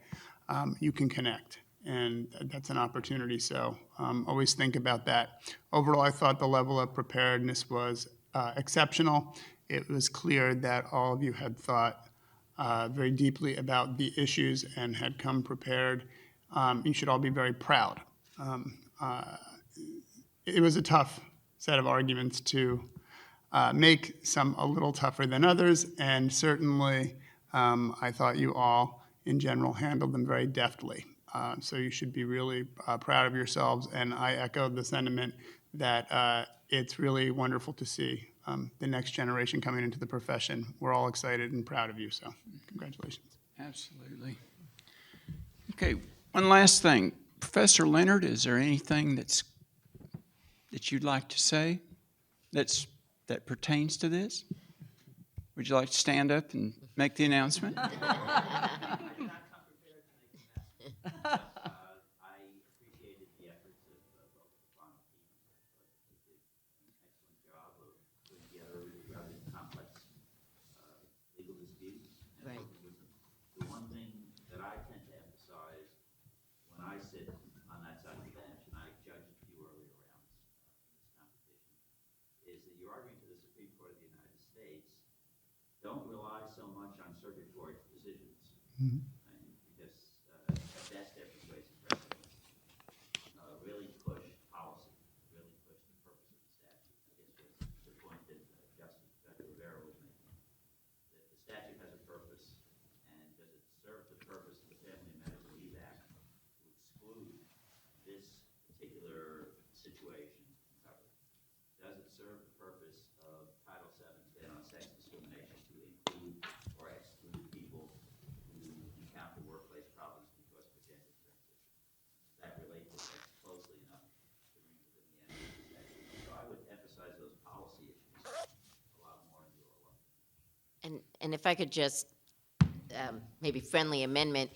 you can connect, and that's an opportunity. So always think about that. Overall, I thought the level of preparedness was exceptional. It was clear that all of you had thought very deeply about the issues and had come prepared. You should all be very proud. It was a tough set of arguments to make, some a little tougher than others, and certainly I thought you all, in general, handled them very deftly. So you should be really proud of yourselves, and I echo the sentiment that it's really wonderful to see the next generation coming into the profession. We're all excited and proud of you, so congratulations. Absolutely. Okay, one last thing. Professor Leonard, is there anything that you'd like to say that pertains to this? Would you like to stand up and make the announcement? I appreciated the efforts of both the final teams, but they did an excellent job of putting together rather complex legal disputes. And Right. the one thing that I tend to emphasize when I sit on that side of the bench, and I judged a few earlier rounds in this competition, is that you're arguing to the Supreme Court of the United States. Don't rely so much on circuit court decisions. Because at best they're persuasive precedents. Really push policy, really push the purpose of the statute. I guess was the point that Justice Rivera was making. That the statute has a purpose, and does it serve the purpose of the Family and Medical Leave Act to exclude this particular situation covered? Does it serve the purpose of Title VII's ban on sex discrimination to include or exclude people who encounter workplace problems because of a gender transition? That relates to sex closely enough to bring it within the ambit of the statute. So I would emphasize those policy issues a lot more in your law. And if I could just, maybe friendly amendment,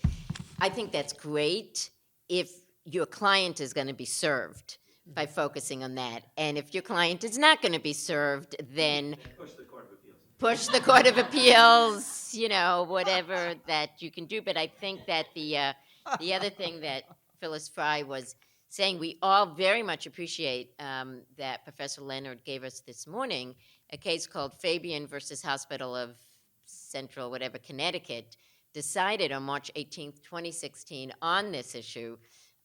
I think that's great if your client is going to be served by focusing on that. And if your client is not going to be served, then Push the Court of Appeals. push the Court of Appeals, whatever that you can do. But I think that the other thing that Phyllis Frye was saying, we all very much appreciate that Professor Leonard gave us this morning, a case called Fabian versus Hospital of Central, whatever, Connecticut, decided on March 18th, 2016 on this issue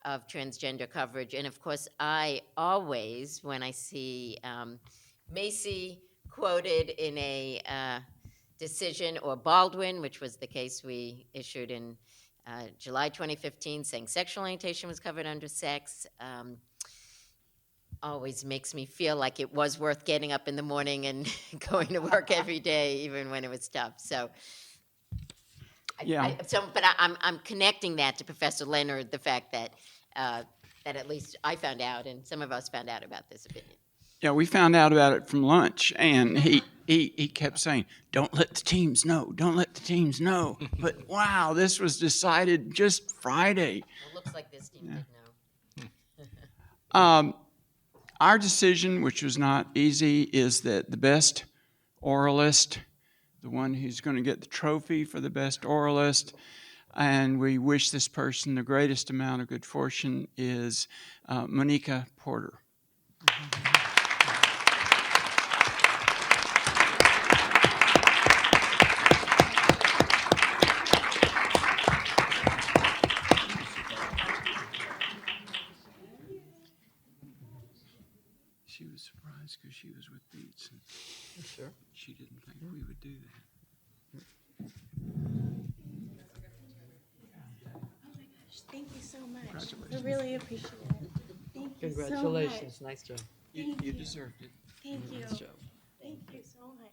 of transgender coverage. And of course, I always, when I see Mozee quoted in a decision, or Baldwin, which was the case we issued in July 2015, saying sexual orientation was covered under sex, always makes me feel like it was worth getting up in the morning and going to work every day, even when it was tough. So, Yeah. but I'm connecting that to Professor Leonard, the fact that that at least I found out, and some of us found out about this opinion. Yeah, we found out about it from lunch, and he kept saying, "Don't let the teams know. Don't let the teams know." But wow, this was decided just Friday. Well, it looks like this team did know. Our decision, which was not easy, is that the best oralist, the one who's going to get the trophy for the best oralist, and we wish this person the greatest amount of good fortune, is Monica Porter. She was surprised because she was with Beats. And Sure. she didn't think we would do that. Thank you so so much. Congratulations. I really appreciate it. Thank you Congratulations, nice job. You deserved it. Thank you. Nice job. Thank you so much.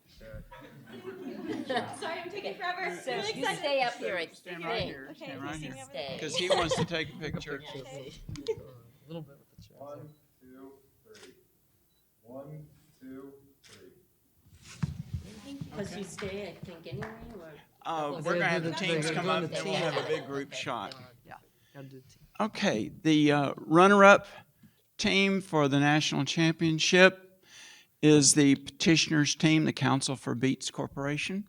Sorry, I'm taking forever. So you stay up here, I Stand right think. here. Okay, Stand right see here. me over Stay. Because he wants to take a picture. A little bit with the chair. 1, 2, 3. 1, 2, 3. Because you stay, I think, anyway, or? We're going to have the teams they're come doing up, the and we'll have a big group shot. Yeah, gotta do the team. Okay, the runner-up team for the national championship is the petitioners team, the Council for Beats Corporation.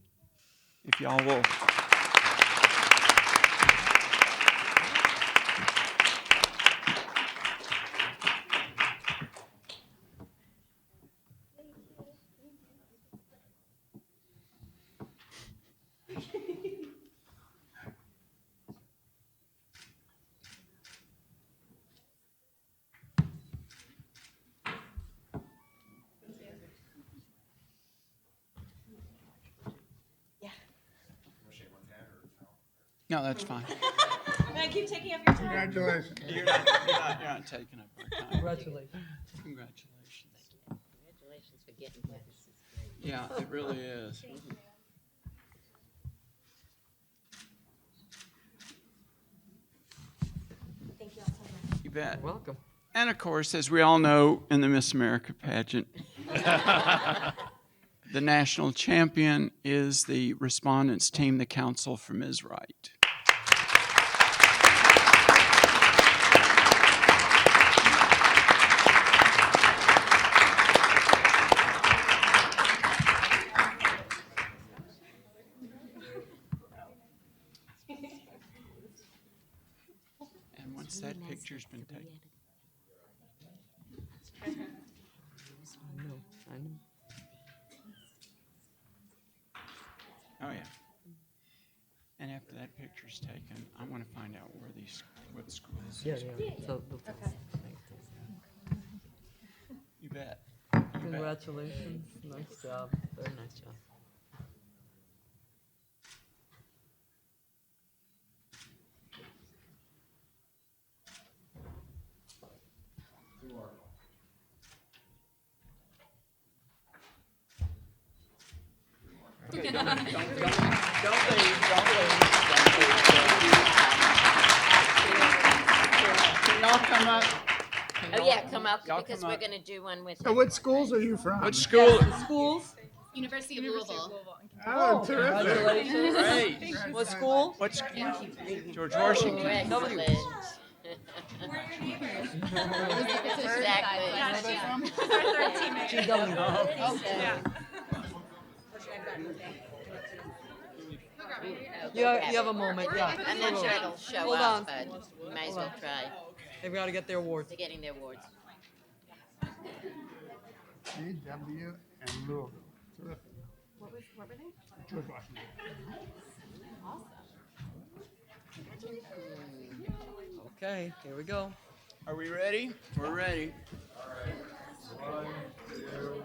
If y'all will. No, that's fine. I keep taking up your time. Congratulations. You're not taking up our time. Congratulations. Congratulations. Congratulations for getting here. This is great. Yeah, it really is. Thank you all so much. You bet. Welcome. And of course, as we all know in the Miss America pageant, the national champion is the respondents team, the Council for Ms. Right. And once that picture's been taken. I know. Oh, yeah. And after that picture's taken, I want to find out where what schools. Yeah. So, You bet. You bet. congratulations, nice job, very nice job. Can y'all come up? Oh, yeah, come up, Y'all because come we're up. going to do one with. So what schools are you from? What school? Schools? University of Louisville. Oh, terrific. Congratulations. Great. What school? What's George Washington? Excellent. Exactly. GW. You have a moment, yeah. I'm not sure it'll show Hold up, on. but we might as well try. They've got to get their awards. They're getting their awards. GW and Louisville. Terrific. What were they? George Washington. Okay, here we go. Are we ready? We're ready. All right. 1, 2,